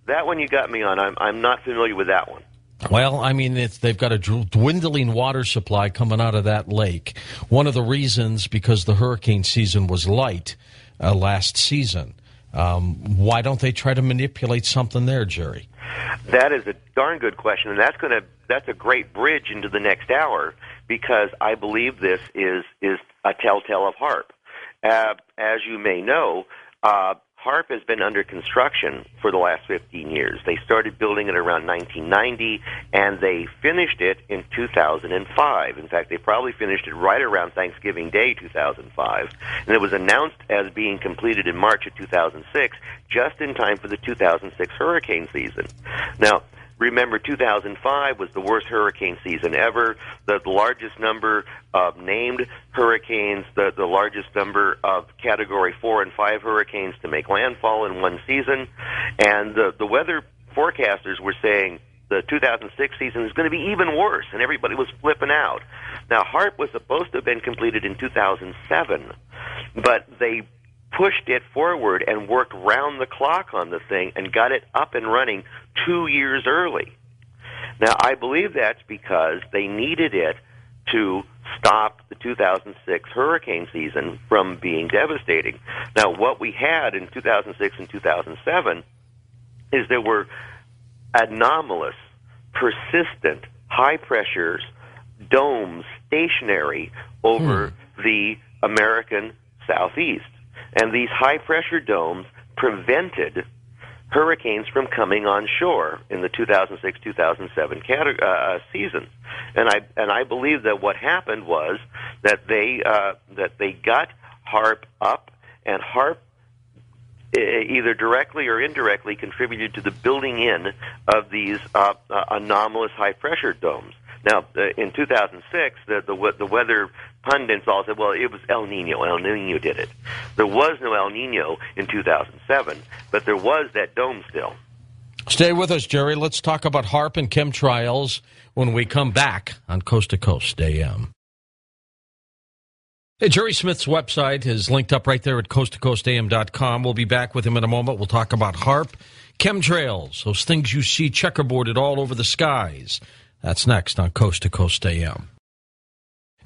That one you got me on. I'm not familiar with that one. Well, I mean, they've got a dwindling water supply coming out of that lake. One of the reasons, because the hurricane season was light last season. Why don't they try to manipulate something there, Jerry? That is a darn good question, and that's a great bridge into the next hour, because I believe this is a telltale of HAARP. As you may know, HAARP has been under construction for the last 15 years. They started building it around 1990, and they finished it in 2005. In fact, they probably finished it right around Thanksgiving Day 2005. And it was announced as being completed in March of 2006, just in time for the 2006 hurricane season. Now, remember, 2005 was the worst hurricane season ever. The largest number of named hurricanes, the largest number of Category 4 and 5 hurricanes to make landfall in one season. And the weather forecasters were saying the 2006 season is going to be even worse, and everybody was flipping out. Now, HAARP was supposed to have been completed in 2007, but they pushed it forward and worked round the clock on the thing and got it up and running 2 years early. Now, I believe that's because they needed it to stop the 2006 hurricane season from being devastating. Now, what we had in 2006 and 2007 is there were anomalous, persistent, high-pressure domes stationary over the American Southeast. And these high-pressure domes prevented hurricanes from coming on shore in the 2006-2007 season. And I believe that what happened was that they got HAARP up, and HAARP either directly or indirectly contributed to the building in of these anomalous high-pressure domes. Now, in 2006, the weather pundits all said, well, it was El Nino. El Nino did it. There was no El Nino in 2007, but there was that dome still. Stay with us, Jerry. Let's talk about HAARP and chemtrails when we come back on Coast to Coast AM. Hey, Jerry Smith's website is linked up right there at coasttocoastam.com. We'll be back with him in a moment. We'll talk about HAARP, chemtrails, those things you see checkerboarded all over the skies. That's next on Coast to Coast AM.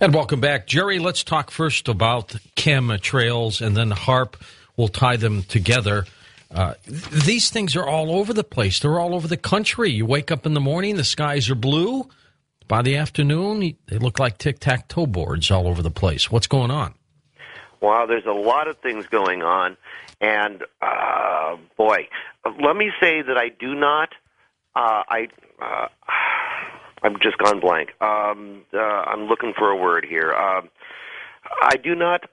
And welcome back. Jerry, let's talk first about chemtrails, and then HAARP. We'll tie them together. These things are all over the place. They're all over the country. You wake up in the morning, the skies are blue. By the afternoon, they look like tic-tac-toe boards all over the place. What's going on? Wow, there's a lot of things going on. And, boy, let me say that I do not... I'm just gone blank. I'm looking for a word here. I do not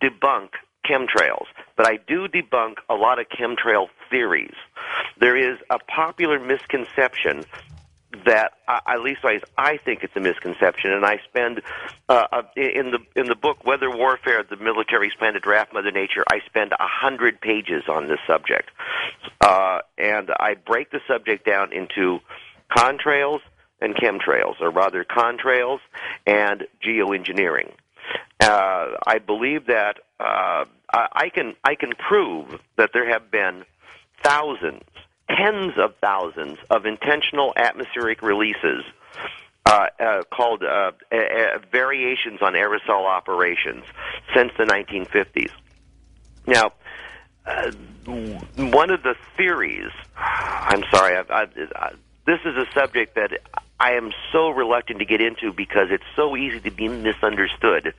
debunk chemtrails, but I do debunk a lot of chemtrail theories. There is a popular misconception that, at least I think it's a misconception, and I spend in the book Weather Warfare: The Military's Plan to Draft Mother Nature, I spend 100 pages on this subject, and I break the subject down into contrails and chemtrails, or rather contrails and geoengineering. I believe that I can prove that there have been thousands, tens of thousands of intentional atmospheric releases called variations on aerosol operations since the 1950s. Now, one of the theories, I'm sorry, this is a subject that I am so reluctant to get into because it's so easy to be misunderstood.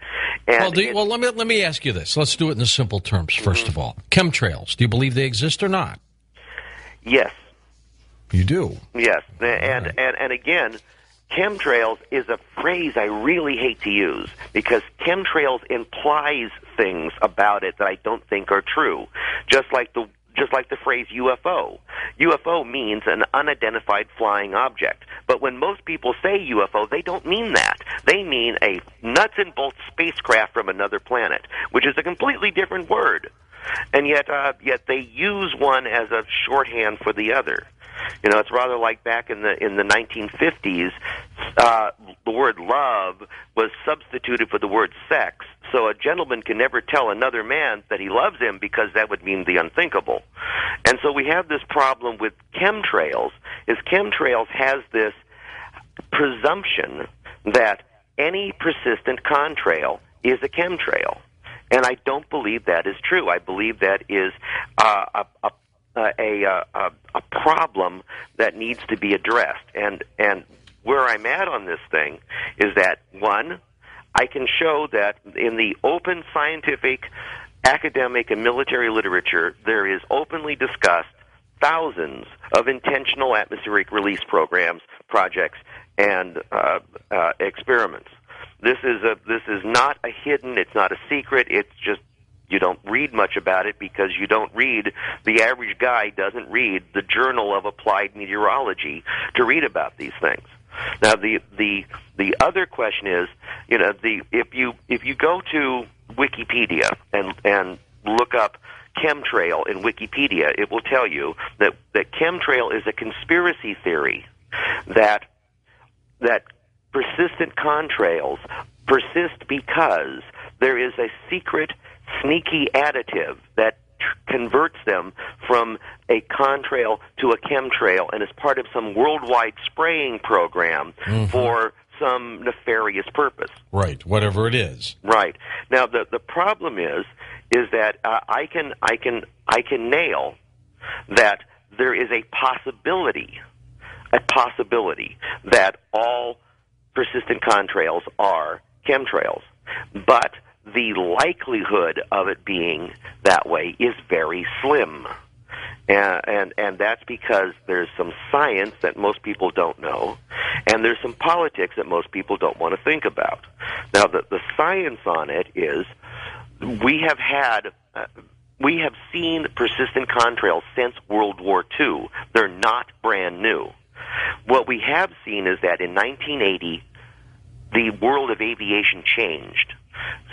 And well, let me ask you this. Let's do it in the simple terms, first of all. Chemtrails, do you believe they exist or not? Yes. You do? Yes. And again, chemtrails is a phrase I really hate to use because chemtrails implies things about it that I don't think are true, just like the phrase UFO. UFO means an unidentified flying object. But when most people say UFO, they don't mean that. They mean a nuts and bolts spacecraft from another planet, which is a completely different word. And yet they use one as a shorthand for the other. You know, it's rather like back in the 1950s, the word love was substituted for the word sex. So a gentleman can never tell another man that he loves him because that would mean the unthinkable. And so we have this problem with chemtrails, is chemtrails has this presumption that any persistent contrail is a chemtrail. And I don't believe that is true. I believe that is a problem that needs to be addressed. And where I'm at on this thing is that, one, I can show that in the open scientific, academic, and military literature, there is openly discussed thousands of intentional atmospheric release programs, projects, and experiments. This is not a hidden, it's not a secret, it's just you don't read much about it because you don't read, the average guy doesn't read the Journal of Applied Meteorology to read about these things. Now the other question is, if you go to Wikipedia and look up chemtrail in Wikipedia, it will tell you that chemtrail is a conspiracy theory that persistent contrails persist because there is a secret, sneaky additive that converts them from a contrail to a chemtrail and is part of some worldwide spraying program for some nefarious purpose. Right, whatever it is. Right. Now the problem is that I can nail that there is a possibility that all persistent contrails are chemtrails, but the likelihood of it being that way is very slim. And that's because there's some science that most people don't know, and there's some politics that most people don't want to think about. Now, the science on it is we have seen persistent contrails since World War II. They're not brand new. What we have seen is that in 1980, the world of aviation changed.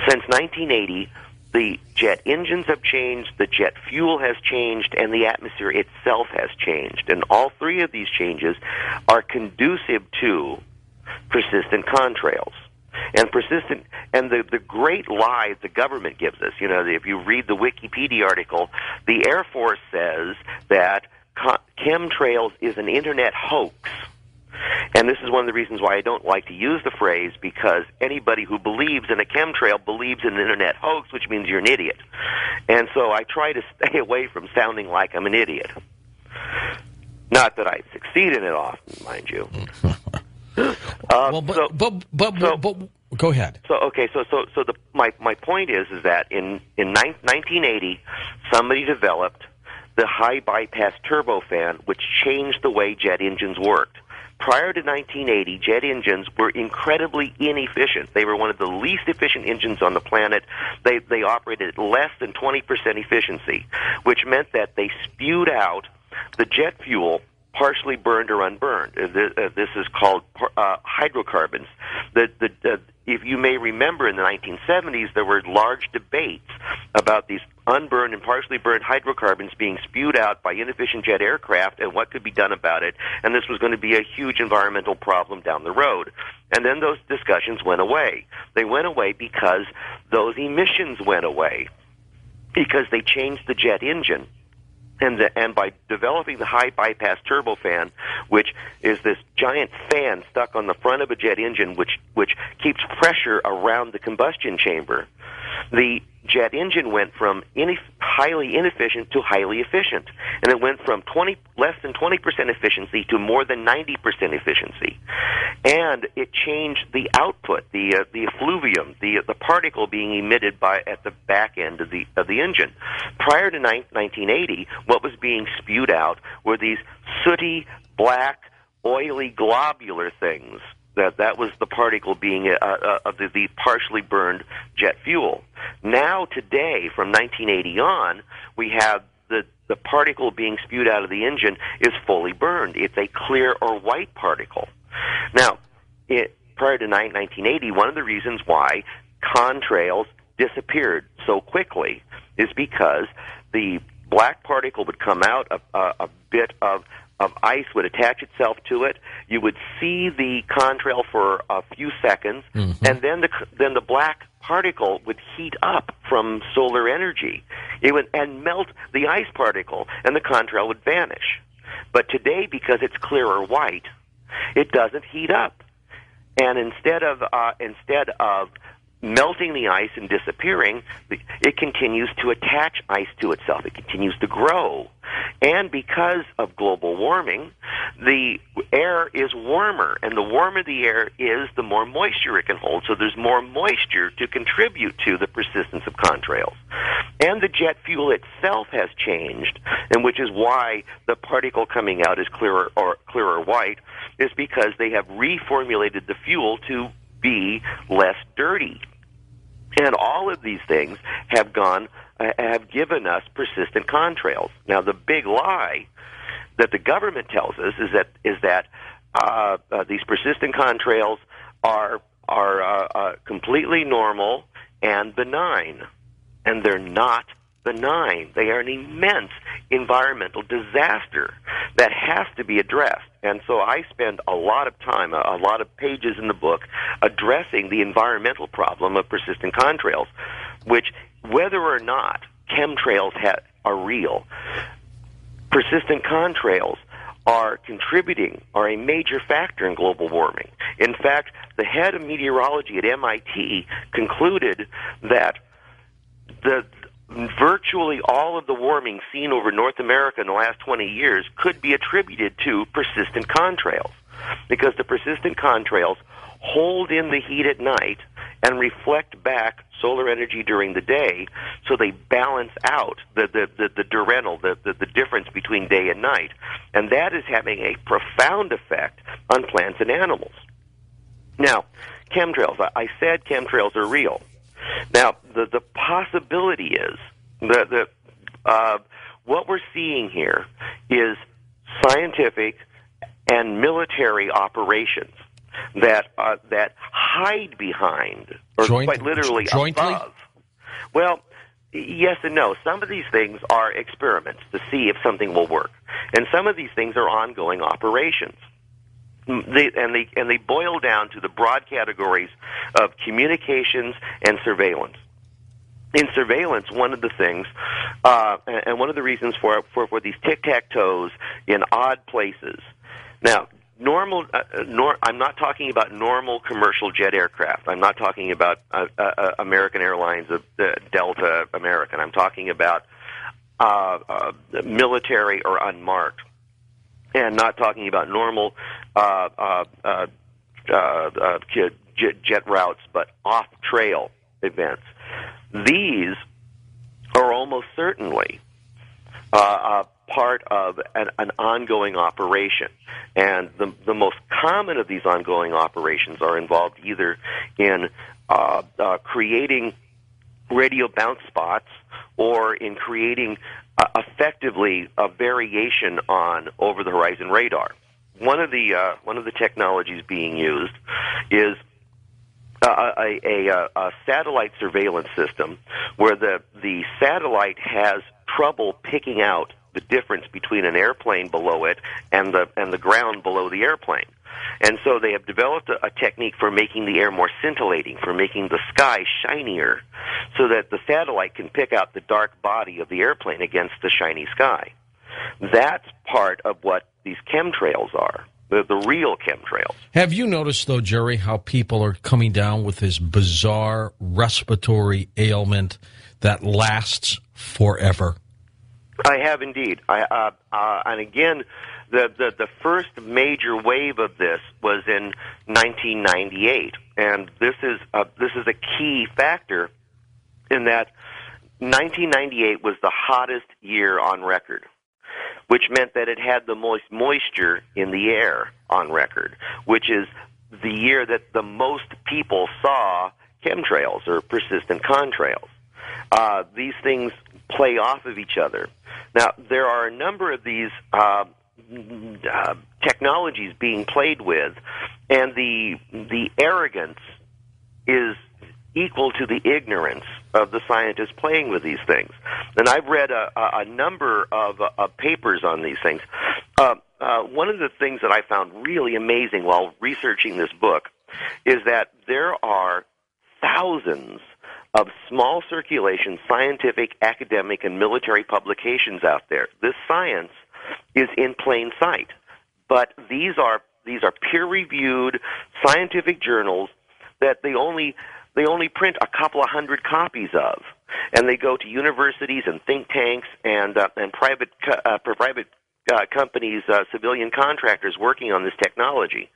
Since 1980, the jet engines have changed, the jet fuel has changed, and the atmosphere itself has changed. And all three of these changes are conducive to persistent contrails. And the great lie the government gives us, if you read the Wikipedia article, the Air Force says that chemtrails is an internet hoax. And this is one of the reasons why I don't like to use the phrase, because anybody who believes in a chemtrail believes in an internet hoax, which means you're an idiot. And so I try to stay away from sounding like I'm an idiot. Not that I succeed in it often, mind you. Go ahead. My point is that in 1980, somebody developed the high bypass turbofan, which changed the way jet engines worked. Prior to 1980, jet engines were incredibly inefficient. They were one of the least efficient engines on the planet. They operated at less than 20% efficiency, which meant that they spewed out the jet fuel partially burned or unburned. This is called hydrocarbons. If you may remember, in the 1970s, there were large debates about these unburned and partially burned hydrocarbons being spewed out by inefficient jet aircraft and what could be done about it, and this was going to be a huge environmental problem down the road. And then those discussions went away. They went away because those emissions went away, because they changed the jet engine. And by developing the high bypass turbofan, which is this giant fan stuck on the front of a jet engine, which keeps pressure around the combustion chamber, the jet engine went from highly inefficient to highly efficient, and it went from less than 20% efficiency to more than 90% efficiency, and it changed the output, the effluvium, the particle being emitted at the back end of the engine. Prior to 1980, what was being spewed out were these sooty, black, oily, globular things. That was the particle being of the partially burned jet fuel. Now, today, from 1980 on, we have the particle being spewed out of the engine is fully burned. It's a clear or white particle. Now, prior to 1980, one of the reasons why contrails disappeared so quickly is because the black particle would come out, a bit of ice would attach itself to it. You would see the contrail for a few seconds, and then the black particle would heat up from solar energy. It would and melt the ice particle, and the contrail would vanish. But today, because it's clear or white, it doesn't heat up. And instead of melting the ice and disappearing, it continues to attach ice to itself. It continues to grow. And because of global warming, the air is warmer. And the warmer the air is, the more moisture it can hold. So there's more moisture to contribute to the persistence of contrails. And the jet fuel itself has changed, and which is why the particle coming out is clearer or white, is because they have reformulated the fuel to be less dirty. And all of these things have given us persistent contrails. Now, the big lie that the government tells us is that these persistent contrails are completely normal and benign, and they're not benign. They are an immense environmental disaster that has to be addressed. And so I spend a lot of time, a lot of pages in the book, addressing the environmental problem of persistent contrails, which, whether or not chemtrails are real, persistent contrails are contributing, are a major factor in global warming. In fact, the head of meteorology at MIT concluded that virtually all of the warming seen over North America in the last 20 years could be attributed to persistent contrails, because the persistent contrails hold in the heat at night and reflect back solar energy during the day, so they balance out the diurnal, the difference between day and night. And that is having a profound effect on plants and animals. Now, chemtrails. I said chemtrails are real. Now, the possibility is that what we're seeing here is scientific and military operations that hide behind, or quite literally jointly? above. Well, yes and no. Some of these things are experiments to see if something will work, and some of these things are ongoing operations. They boil down to the broad categories of communications and surveillance. In surveillance, one of the things, and one of the reasons for these tic-tac-toes in odd places. Now, I'm not talking about normal commercial jet aircraft. I'm not talking about American Airlines, Delta, American. I'm talking about military or unmarked, and not talking about normal jet routes, but off-trail events. These are almost certainly part of an ongoing operation. And the most common of these ongoing operations are involved either in creating radio bounce spots or in creating effectively a variation on over-the-horizon radar. One of the technologies being used is a satellite surveillance system where the satellite has trouble picking out the difference between an airplane below it and the ground below the airplane. And so they have developed a technique for making the air more scintillating, for making the sky shinier, so that the satellite can pick out the dark body of the airplane against the shiny sky. That's part of what these chemtrails are, the real chemtrails. Have you noticed, though, Jerry, how people are coming down with this bizarre respiratory ailment that lasts forever? I have indeed. And again, the first major wave of this was in 1998, and this is a key factor in that 1998 was the hottest year on record, which meant that it had the most moisture in the air on record, which is the year that the most people saw chemtrails or persistent contrails. These things play off of each other. Now, there are a number of these technologies being played with, and the arrogance is equal to the ignorance of the scientists playing with these things. And I've read a number of papers on these things. One of the things that I found really amazing while researching this book is that there are thousands of small circulation scientific, academic, and military publications out there. This science is in plain sight, but these are peer-reviewed scientific journals that they only print a couple of hundred copies of, and they go to universities and think tanks and private companies, civilian contractors working on this technology.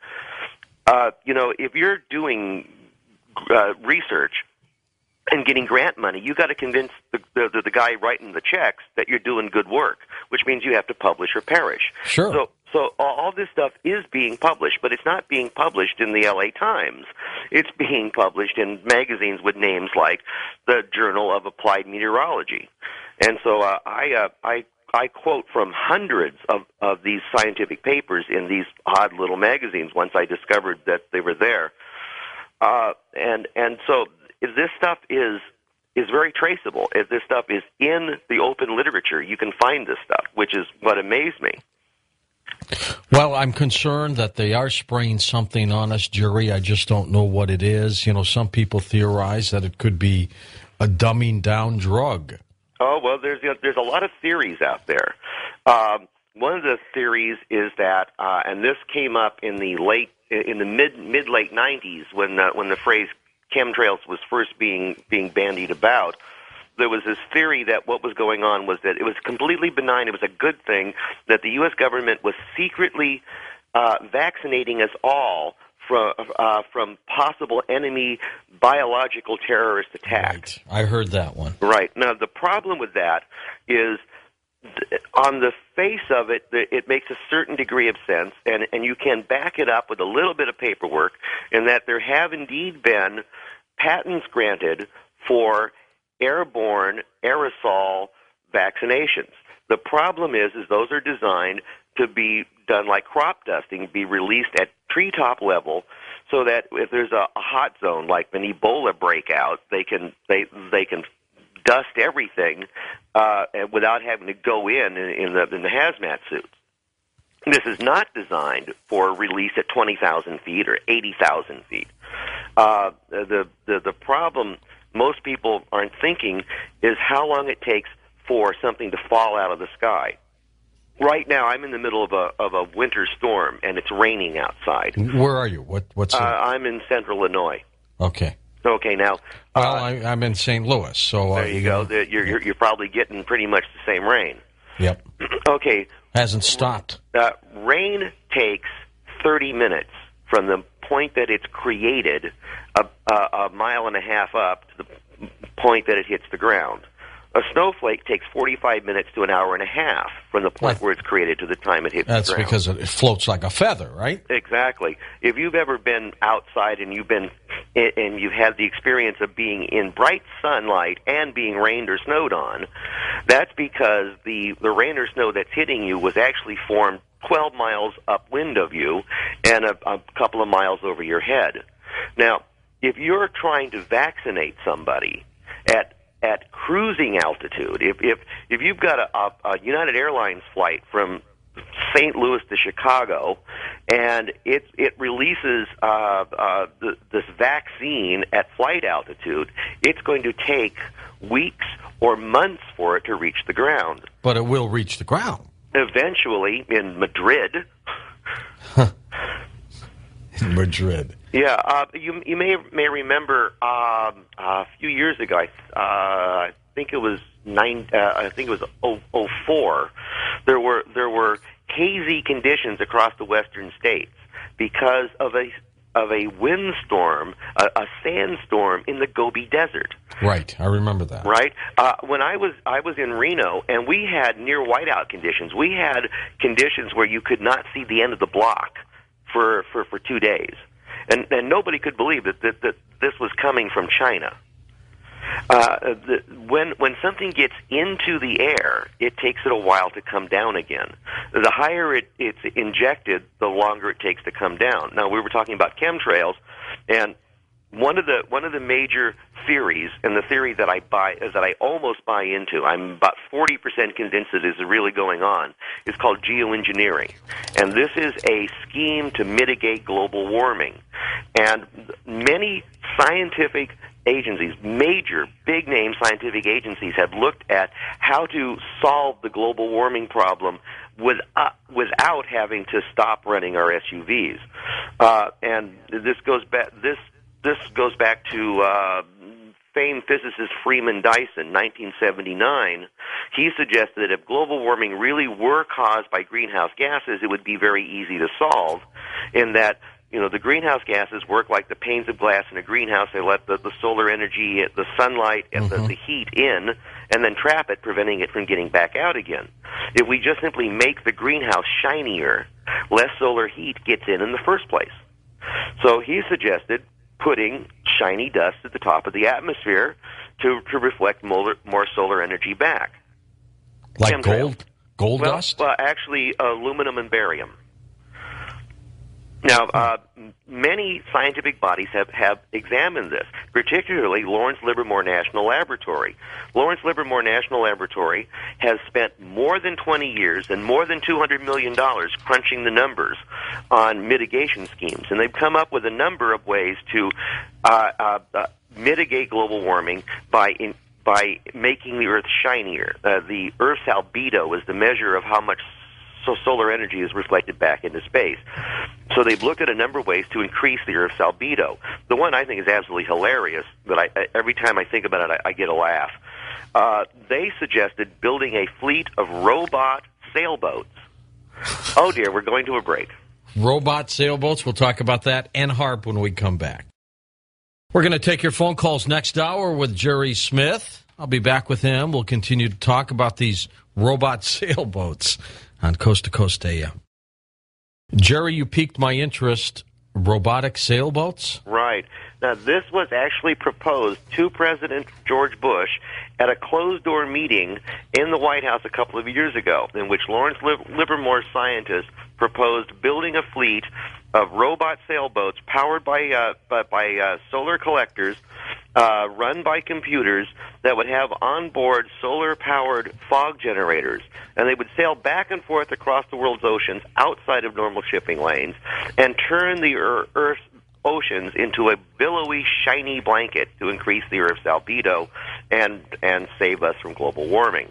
If you're doing research and getting grant money, you got to convince the guy writing the checks that you're doing good work, which means you have to publish or perish. Sure. So all this stuff is being published, but it's not being published in the LA Times. It's being published in magazines with names like the Journal of Applied Meteorology. And so I quote from hundreds of these scientific papers in these odd little magazines once I discovered that they were there. And so this stuff is very traceable. If this stuff is in the open literature, you can find this stuff, which is what amazed me. Well, I'm concerned that they are spraying something on us, Jerry. I just don't know what it is. Some people theorize that it could be a dumbing down drug. Oh, well, there's a lot of theories out there. One of the theories is that, and this came up in the mid late 90s when the phrase chemtrails was first being bandied about. There was this theory that what was going on was that it was completely benign. It was a good thing that the U.S. government was secretly vaccinating us all from possible enemy biological terrorist attacks. Right. I heard that one. Right. Now, the problem with that is on the face of it, it makes a certain degree of sense, and you can back it up with a little bit of paperwork, in that there have indeed been patents granted for airborne aerosol vaccinations. The problem is those are designed to be done like crop dusting, be released at treetop level, so that if there's a hot zone like an Ebola breakout, they can dust everything without having to go in the hazmat suits. This is not designed for release at 20,000 feet or 80,000 feet. The problem most people aren't thinking is how long it takes for something to fall out of the sky. Right now, I'm in the middle of a winter storm, and it's raining outside. Where are you? What's I'm in central Illinois. Okay. Okay, now... Well, I'm in St. Louis, so... there you go. You're probably getting pretty much the same rain. Yep. Okay. Hasn't stopped. Rain takes 30 minutes from the point that it's created a mile and a half up to the point that it hits the ground. A snowflake takes 45 minutes to an hour and a half from the point where it's created to the time it hits the ground. That's because it floats like a feather, right? Exactly. If you've ever been outside and you've had the experience of being in bright sunlight and being rained or snowed on, that's because the rain or snow that's hitting you was actually formed 12 miles upwind of you and a couple of miles over your head. Now, if you're trying to vaccinate somebody at cruising altitude, if you've got a United Airlines flight from St. Louis to Chicago, and it releases this vaccine at flight altitude, it's going to take weeks or months for it to reach the ground. But it will reach the ground. Eventually, in Madrid. In Madrid. Yeah, you may remember a few years ago. I think it was 04. There were hazy conditions across the western states because of a windstorm, a sandstorm in the Gobi Desert. Right, I remember that. Right, when I was in Reno, and we had near whiteout conditions. We had conditions where you could not see the end of the block for 2 days. And nobody could believe that this was coming from China. When something gets into the air, it takes it a while to come down again. The higher it's injected, the longer it takes to come down. Now, we were talking about chemtrails, and one of the major theories, and the theory that I almost buy into, I'm about 40% convinced that is really going on, is called geoengineering. And this is a scheme to mitigate global warming. And many scientific agencies, major, big-name scientific agencies, have looked at how to solve the global warming problem without having to stop running our SUVs. And this goes back. This goes back to famed physicist Freeman Dyson, 1979. He suggested that if global warming really were caused by greenhouse gases, it would be very easy to solve, in that, the greenhouse gases work like the panes of glass in a greenhouse. They let the solar energy, the sunlight, and the heat in, and then trap it, preventing it from getting back out again. If we just simply make the greenhouse shinier, less solar heat gets in the first place. So he suggested putting shiny dust at the top of the atmosphere to reflect more solar energy back. Like Chemtrails. gold dust? Well, actually, aluminum and barium. Now, many scientific bodies have examined this, particularly Lawrence Livermore National Laboratory. Lawrence Livermore National Laboratory has spent more than 20 years and more than $200 million crunching the numbers on mitigation schemes, and they've come up with a number of ways to mitigate global warming by making the Earth shinier. The Earth's albedo is the measure of how much solar energy is reflected back into space. So they've looked at a number of ways to increase the Earth's albedo. The one I think is absolutely hilarious, but every time I think about it, I get a laugh. They suggested building a fleet of robot sailboats. Oh, dear, we're going to a break. Robot sailboats. We'll talk about that and HAARP when we come back. We're going to take your phone calls next hour with Jerry Smith. I'll be back with him. We'll continue to talk about these robot sailboats on Coast to Coast AM. Jerry, you piqued my interest. Robotic sailboats? Right. Now, this was actually proposed to President George Bush at a closed-door meeting in the White House a couple of years ago, in which Lawrence Livermore scientists proposed building a fleet of robot sailboats powered by solar collectors, run by computers, that would have onboard solar-powered fog generators, and they would sail back and forth across the world's oceans outside of normal shipping lanes and turn the Earth's oceans into a billowy, shiny blanket to increase the Earth's albedo and save us from global warming.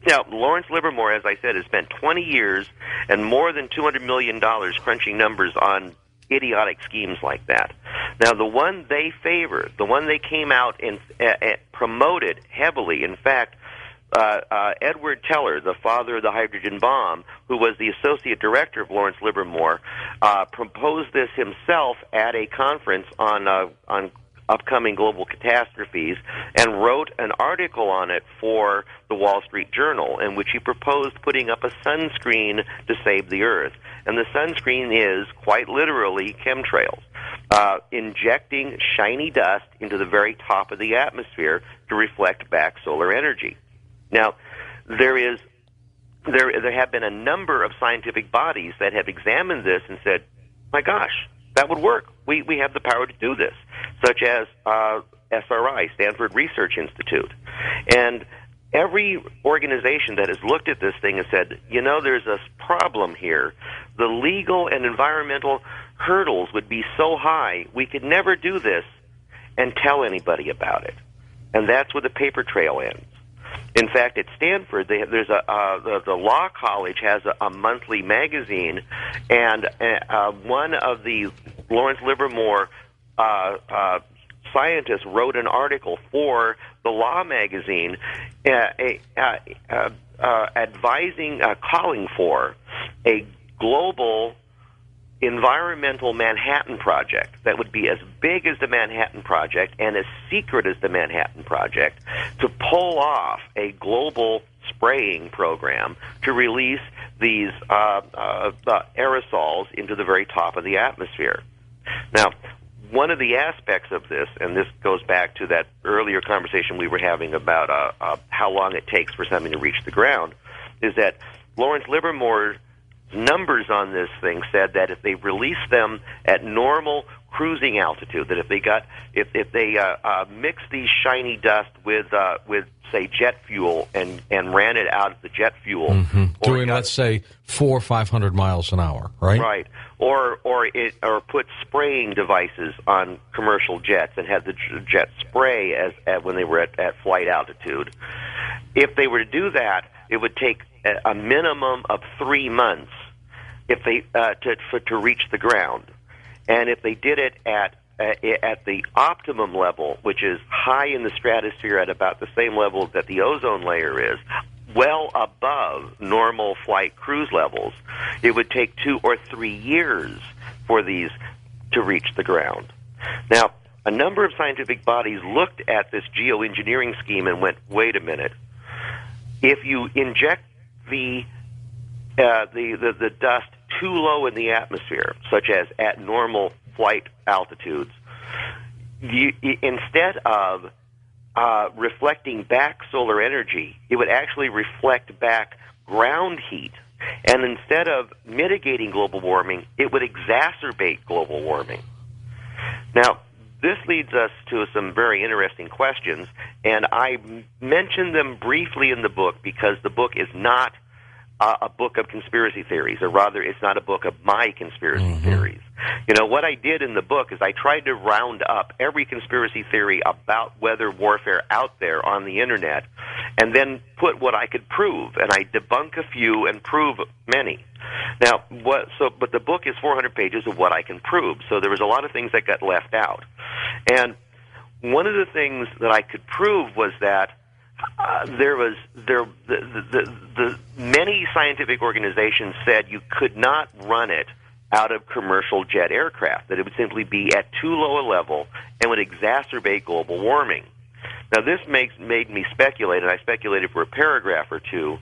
Now, Lawrence Livermore, as I said, has spent 20 years and more than $200 million crunching numbers on idiotic schemes like that. Now, the one they favor, the one they came out and promoted heavily, in fact, Edward Teller, the father of the hydrogen bomb, who was the associate director of Lawrence Livermore, proposed this himself at a conference on upcoming global catastrophes, and wrote an article on it for the Wall Street Journal, in which he proposed putting up a sunscreen to save the Earth. And the sunscreen is, quite literally, chemtrails, injecting shiny dust into the very top of the atmosphere to reflect back solar energy. Now, there have been a number of scientific bodies that have examined this and said, my gosh, that would work. We have the power to do this, such as SRI, Stanford Research Institute. And every organization that has looked at this thing has said, there's a problem here. The legal and environmental hurdles would be so high, we could never do this and tell anybody about it. And that's where the paper trail ends. In fact, at Stanford, there's the Law College has a monthly magazine, and one of the Lawrence Livermore scientists wrote an article for the Law magazine, calling for a global environmental Manhattan Project that would be as big as the Manhattan Project and as secret as the Manhattan Project, to pull off a global spraying program to release these aerosols into the very top of the atmosphere. Now, one of the aspects of this, and this goes back to that earlier conversation we were having about how long it takes for something to reach the ground, is that Lawrence Livermore numbers on this thing said that if they release them at normal cruising altitude. That if they mix these shiny dust with say jet fuel and ran it out of the jet fuel, doing let's say 400 or 500 miles an hour, right? Or put spraying devices on commercial jets and had the jet spray as when they were at flight altitude. If they were to do that, it would take a minimum of 3 months if they to reach the ground, and if they did it at the optimum level, which is high in the stratosphere at about the same level that the ozone layer is, well above normal flight cruise levels, it would take 2 or 3 years for these to reach the ground. Now, a number of scientific bodies looked at this geoengineering scheme and went, wait a minute. If you inject the dust too low in the atmosphere, such as at normal flight altitudes, instead of reflecting back solar energy, it would actually reflect back ground heat. And instead of mitigating global warming, it would exacerbate global warming. Now, this leads us to some very interesting questions, and I mention them briefly in the book because the book is not a book of conspiracy theories, or rather, it's not a book of my conspiracy theories. You know, what I did in the book is I tried to round up every conspiracy theory about weather warfare out there on the internet, and then put what I could prove, and I debunk a few and prove many. Now, but the book is 400 pages of what I can prove, so there was a lot of things that got left out. And one of the things that I could prove was that the many scientific organizations said you could not run it out of commercial jet aircraft, that it would simply be at too low a level and would exacerbate global warming. Now, this made me speculate, and I speculated for a paragraph or two.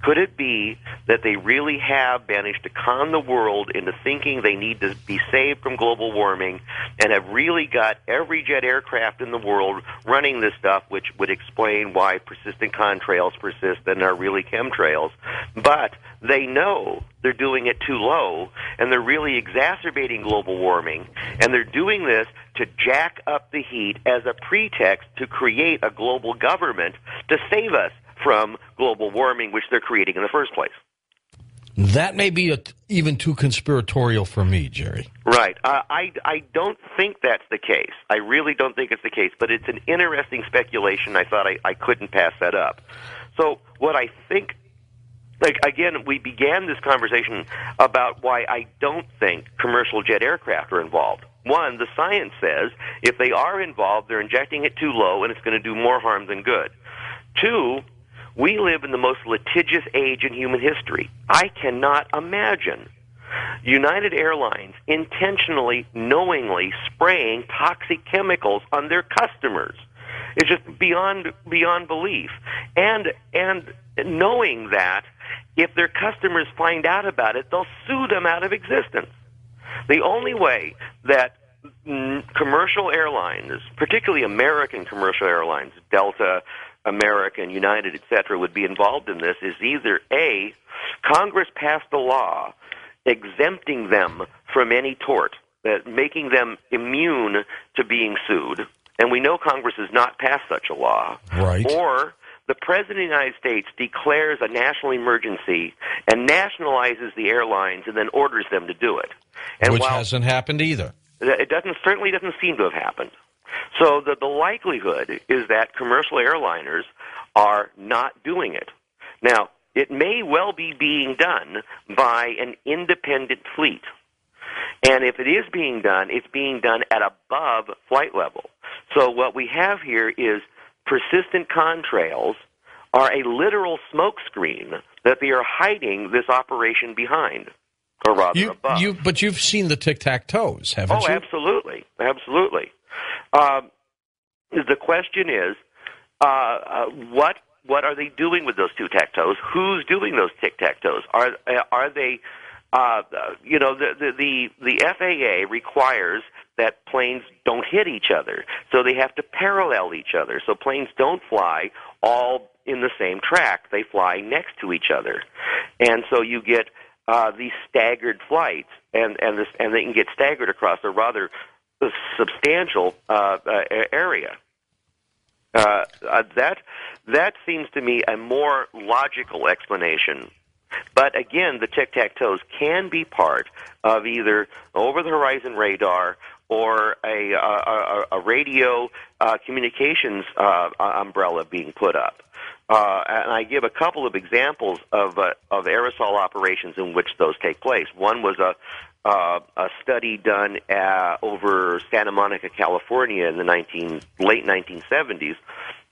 Could it be that they really have managed to con the world into thinking they need to be saved from global warming, and have really got every jet aircraft in the world running this stuff, which would explain why persistent contrails persist and are really chemtrails? But they know they're doing it too low, and they're really exacerbating global warming, and they're doing this to jack up the heat as a pretext to create a global government to save us from global warming, which they're creating in the first place. That may be even too conspiratorial for me, Jerry. Right. I don't think that's the case. I really don't think it's the case, but it's an interesting speculation. I thought I couldn't pass that up. So what I think, again, we began this conversation about why I don't think commercial jet aircraft are involved. One, the science says if they are involved, they're injecting it too low, and it's going to do more harm than good. Two, we live in the most litigious age in human history. I cannot imagine United Airlines intentionally, knowingly spraying toxic chemicals on their customers. It's just beyond belief. And knowing that if their customers find out about it, they'll sue them out of existence. The only way that commercial airlines, particularly American commercial airlines, Delta, American, United, etc., would be involved in this is either A, Congress passed a law exempting them from any tort, making them immune to being sued, and we know Congress has not passed such a law. Right. Or the President of the United States declares a national emergency and nationalizes the airlines and then orders them to do it. And which hasn't happened either. It certainly doesn't seem to have happened. So the likelihood is that commercial airliners are not doing it. Now, it may well be being done by an independent fleet. And if it is being done, it's being done at above flight level. So what we have here is persistent contrails are a literal smokescreen that they are hiding this operation behind, or rather above. But you've seen the tic-tac-toes, haven't you? Oh, absolutely. Absolutely. The question is, what are they doing with those tic-tac-toes? Who's doing those tic-tac-toes? Are they, the FAA requires that planes don't hit each other, so they have to parallel each other. So planes don't fly all in the same track; they fly next to each other, and so you get these staggered flights, and they can get staggered across, or rather, substantial area. That seems to me a more logical explanation. But again, the tic-tac-toes can be part of either over-the-horizon radar or a radio communications umbrella being put up. And I give a couple of examples of aerosol operations in which those take place. One was a study done over Santa Monica, California, in the late 1970s,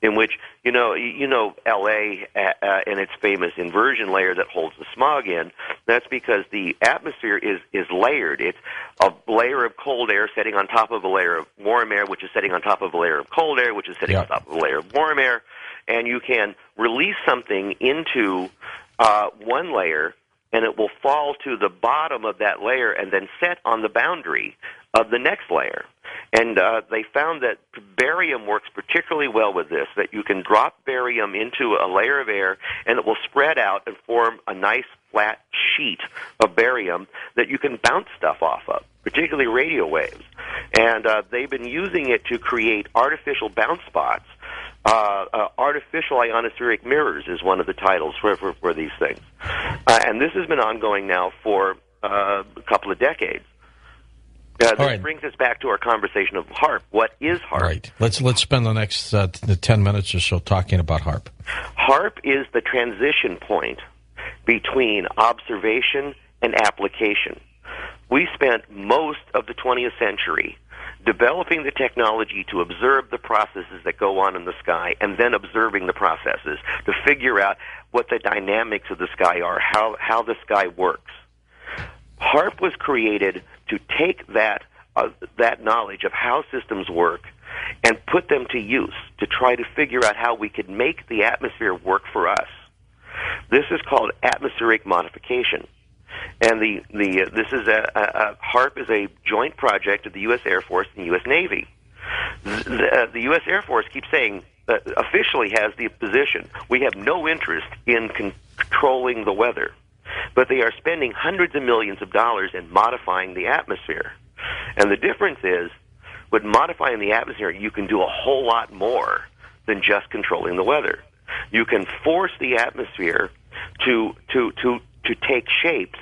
in which you know L.A. And its famous inversion layer that holds the smog in. That's because the atmosphere is layered. It's a layer of cold air setting on top of a layer of warm air, which is setting on top of a layer of cold air, which is setting on top of a layer of warm air, and you can release something into one layer, and it will fall to the bottom of that layer and then set on the boundary of the next layer. And they found that barium works particularly well with this, that you can drop barium into a layer of air, and it will spread out and form a nice flat sheet of barium that you can bounce stuff off of, particularly radio waves. And they've been using it to create artificial bounce spots. Artificial ionospheric mirrors is one of the titles for these things. And this has been ongoing now for a couple of decades. This brings us back to our conversation of HAARP. What is HAARP? Right. Let's spend the next 10 minutes or so talking about HAARP. HAARP is the transition point between observation and application. We spent most of the 20th century developing the technology to observe the processes that go on in the sky, and then observing the processes to figure out what the dynamics of the sky are, how the sky works. HAARP was created to take that knowledge of how systems work and put them to use to try to figure out how we could make the atmosphere work for us. This is called atmospheric modification. And this is HAARP is a joint project of the U.S. Air Force and the U.S. Navy. The U.S. Air Force keeps saying, officially has the position, we have no interest in controlling the weather. But they are spending hundreds of millions of dollars in modifying the atmosphere. And the difference is, with modifying the atmosphere, you can do a whole lot more than just controlling the weather. You can force the atmosphere to take shapes,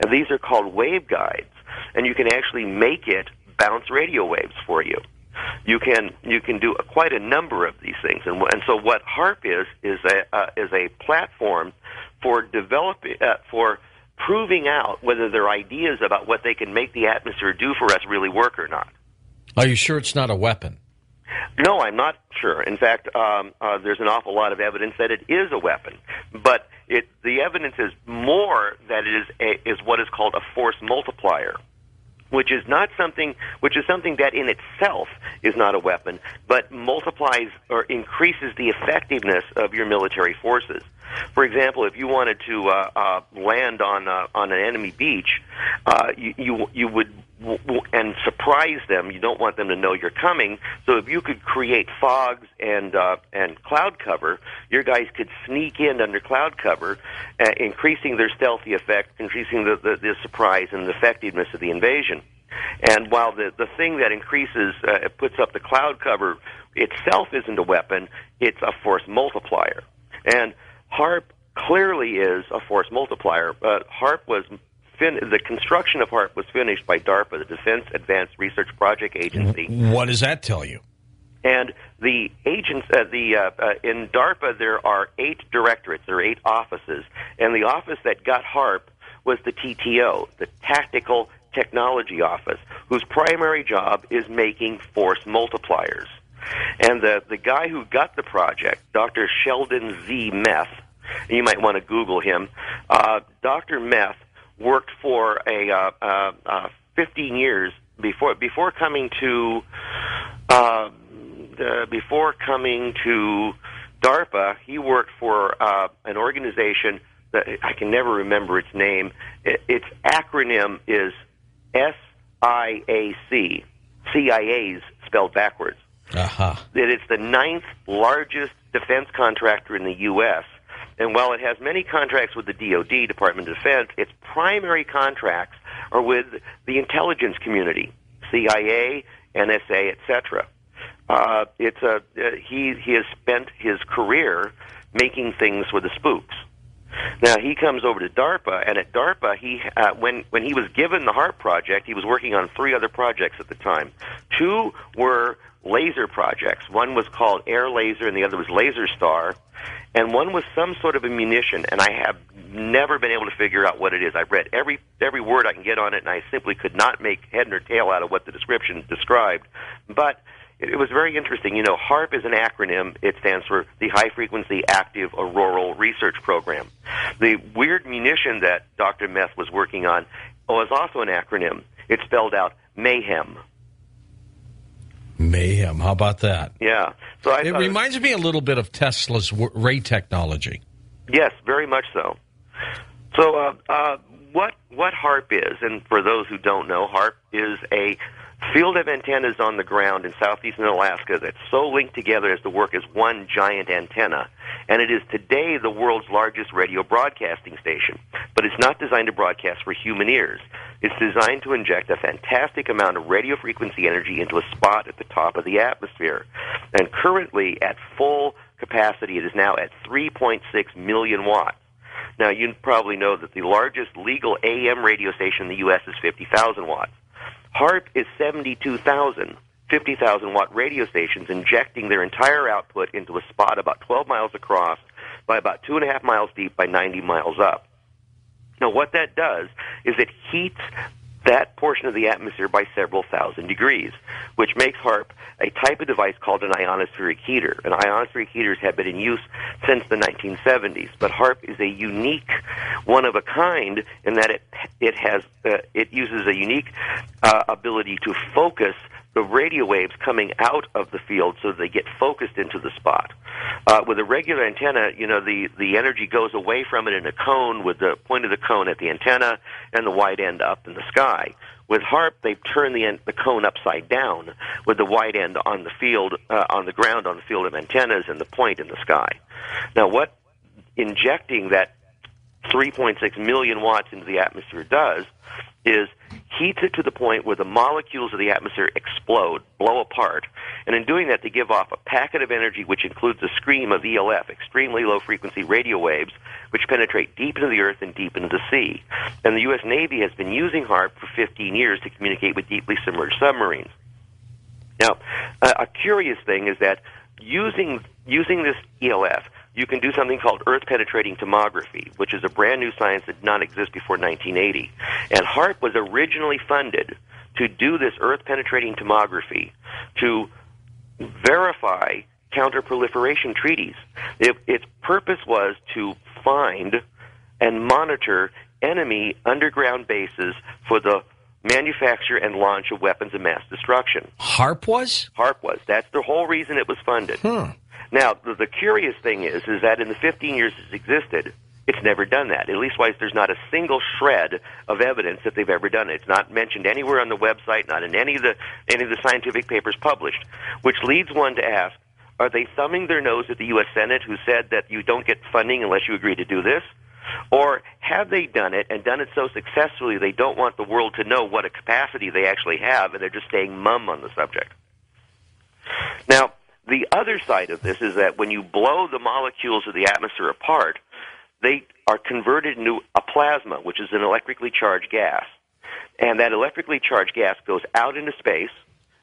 and these are called waveguides, and you can actually make it bounce radio waves for you. You can do quite a number of these things, and so what HAARP is a platform for developing for proving out whether their ideas about what they can make the atmosphere do for us really work or not. Are you sure it's not a weapon? No, I'm not sure. In fact, there's an awful lot of evidence that it is a weapon, but the evidence is more that it is what is called a force multiplier, which is something that in itself is not a weapon, but multiplies or increases the effectiveness of your military forces. For example, if you wanted to land on an enemy beach, you would and surprise them. You don't want them to know you're coming. So if you could create fogs and cloud cover, your guys could sneak in under cloud cover, increasing their stealthy effect, increasing the surprise and the effectiveness of the invasion. And while the thing that increases, puts up the cloud cover itself isn't a weapon, it's a force multiplier. And HAARP clearly is a force multiplier. The construction of HAARP was finished by DARPA, the Defense Advanced Research Project Agency. What does that tell you? And the agents, in DARPA, there are 8 directorates, there are 8 offices, and the office that got HAARP was the TTO, the Tactical Technology Office, whose primary job is making force multipliers. And the guy who got the project, Dr. Sheldon Z. Meth, you might want to Google him. Dr. Meth worked for 15 years before coming to DARPA. He worked for an organization that I can never remember its name. Its acronym is SIAC. CIA's spelled backwards. Uh-huh. It's the 9th largest defense contractor in the U.S., and while it has many contracts with the DoD, Department of Defense, its primary contracts are with the intelligence community. CIA NSA, etc. He has spent his career making things for the spooks. Now he comes over to DARPA, and at DARPA, when he was given the HARP project, he was working on 3 other projects at the time. 2 were laser projects. One was called Air Laser, and the other was Laser Star, and one was some sort of a munition. And I have never been able to figure out what it is. I've read every word I can get on it, and I simply could not make head nor tail out of what the description described. But it was very interesting. You know, HARP is an acronym. It stands for the High Frequency Active Auroral Research Program. The weird munition that Dr. Meth was working on was also an acronym. It spelled out Mayhem. Mayhem. How about that? Yeah. So it reminds me a little bit of Tesla's ray technology. Yes, very much so. So what HARP is, and for those who don't know, HARP is a field of antennas on the ground in southeastern Alaska that's so linked together as to work as one giant antenna. And it is today the world's largest radio broadcasting station. But it's not designed to broadcast for human ears. It's designed to inject a fantastic amount of radio frequency energy into a spot at the top of the atmosphere. And currently, at full capacity, it is now at 3.6 million watts. Now, you probably know that the largest legal AM radio station in the U.S. is 50,000 watts. HARP is 72,000 50,000-watt radio stations injecting their entire output into a spot about 12 miles across by about 2.5 miles deep by 90 miles up. Now, what that does is it heats that portion of the atmosphere by several thousand degrees, which makes HARP a type of device called an ionospheric heater. And ionospheric heaters have been in use since the 1970s, but HARP is a unique, one-of-a-kind in that it uses a unique ability to focus the radio waves coming out of the field so they get focused into the spot. With a regular antenna, you know, the energy goes away from it in a cone with the point of the cone at the antenna and the wide end up in the sky. With HARP, they turn the cone upside down with the wide end on the field, on the ground on the field of antennas and the point in the sky. Now, what injecting that 3.6 million watts into the atmosphere does is heats it to the point where the molecules of the atmosphere explode, blow apart, and in doing that they give off a packet of energy which includes a scream of ELF, extremely low-frequency radio waves, which penetrate deep into the earth and deep into the sea. And the U.S. Navy has been using HARP for 15 years to communicate with deeply submerged submarines. Now, a curious thing is that using this ELF, you can do something called earth-penetrating tomography, which is a brand-new science that did not exist before 1980. And HARP was originally funded to do this earth-penetrating tomography to verify counter-proliferation treaties. Its purpose was to find and monitor enemy underground bases for the manufacture and launch of weapons of mass destruction. HARP was? HARP was. That's the whole reason it was funded. Now, the curious thing is that in the 15 years it's existed, it's never done that. At least there's not a single shred of evidence that they've ever done it. It's not mentioned anywhere on the website, not in any of the scientific papers published, which leads one to ask, are they thumbing their nose at the U.S. Senate who said that you don't get funding unless you agree to do this? Or have they done it and done it so successfully they don't want the world to know what a capacity they actually have and they're just staying mum on the subject? Now, the other side of this is that when you blow the molecules of the atmosphere apart, they are converted into a plasma, which is an electrically charged gas. And that electrically charged gas goes out into space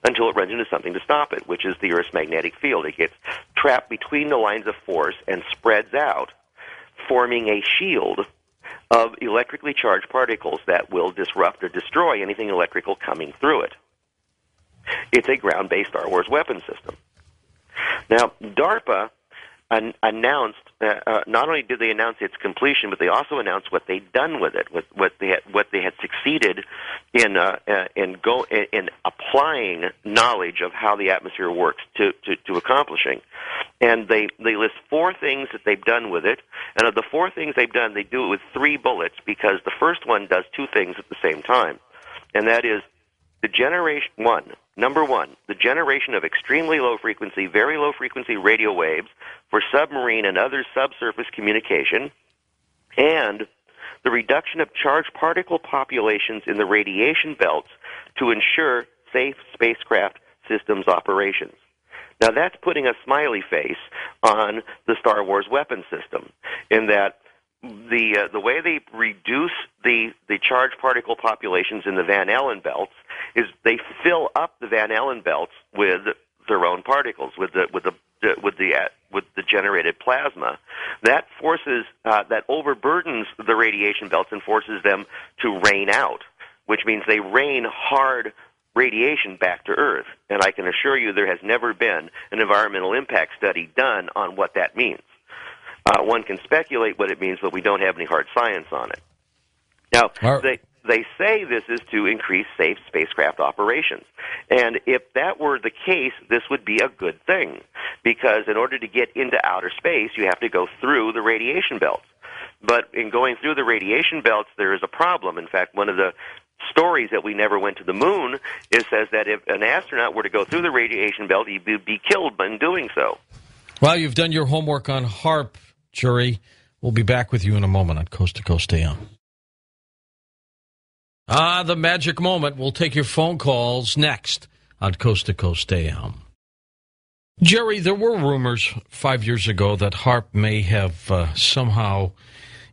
until it runs into something to stop it, which is the Earth's magnetic field. It gets trapped between the lines of force and spreads out, forming a shield of electrically charged particles that will disrupt or destroy anything electrical coming through it. It's a ground-based Star Wars weapon system. Now, DARPA announced, not only did they announce its completion, but they also announced what they'd done with it, what they had succeeded in applying knowledge of how the atmosphere works to accomplishing. And they list 4 things that they've done with it, and of the 4 things they've done, they do it with 3 bullets because the first one does 2 things at the same time, and that is Number one, the generation of extremely low-frequency, very low-frequency radio waves for submarine and other subsurface communication, and the reduction of charged particle populations in the radiation belts to ensure safe spacecraft systems operations. Now, that's putting a smiley face on the Star Wars weapon system, in that the way they reduce the charged particle populations in the Van Allen belts is they fill up the Van Allen belts with their own particles, with the generated plasma. That forces that overburdens the radiation belts and forces them to rain out, which means they rain hard radiation back to Earth. And I can assure you there has never been an environmental impact study done on what that means. One can speculate what it means, but we don't have any hard science on it. Now, they say this is to increase safe spacecraft operations. And if that were the case, this would be a good thing, because in order to get into outer space, you have to go through the radiation belts. But in going through the radiation belts, there is a problem. In fact, one of the stories that we never went to the moon says that if an astronaut were to go through the radiation belt, he would be killed in doing so. Well, you've done your homework on HAARP, Jury. We'll be back with you in a moment on Coast to Coast AM. The magic moment. We'll take your phone calls next on Coast to Coast AM. Jerry, there were rumors 5 years ago that HAARP may have somehow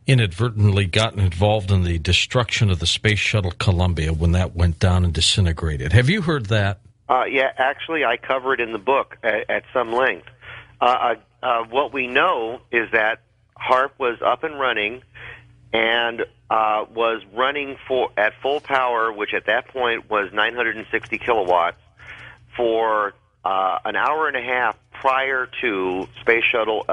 inadvertently gotten involved in the destruction of the Space Shuttle Columbia when that went down and disintegrated. Have you heard that? Yeah, actually, I cover it in the book at some length. What we know is that HAARP was up and running and was running at full power, which at that point was 960 kilowatts, for an hour and a half prior to Space Shuttle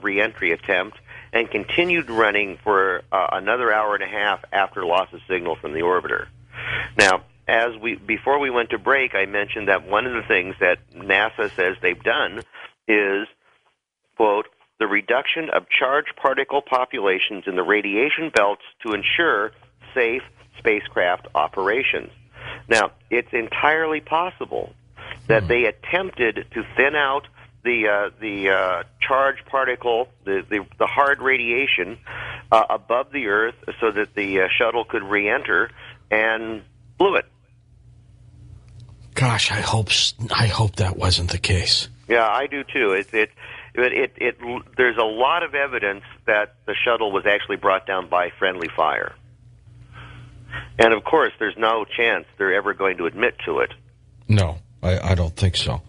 reentry attempt, and continued running for another hour and a half after loss of signal from the orbiter. Now, before we went to break, I mentioned that one of the things that NASA says they've done is, quote, the reduction of charged particle populations in the radiation belts to ensure safe spacecraft operations. Now, it's entirely possible that they attempted to thin out the charged particle, the hard radiation above the Earth, so that the shuttle could re-enter, and blew it. Gosh, I hope that wasn't the case. Yeah, I do too. There's a lot of evidence that the shuttle was actually brought down by friendly fire, and of course, there's no chance they're ever going to admit to it. No, I don't think so.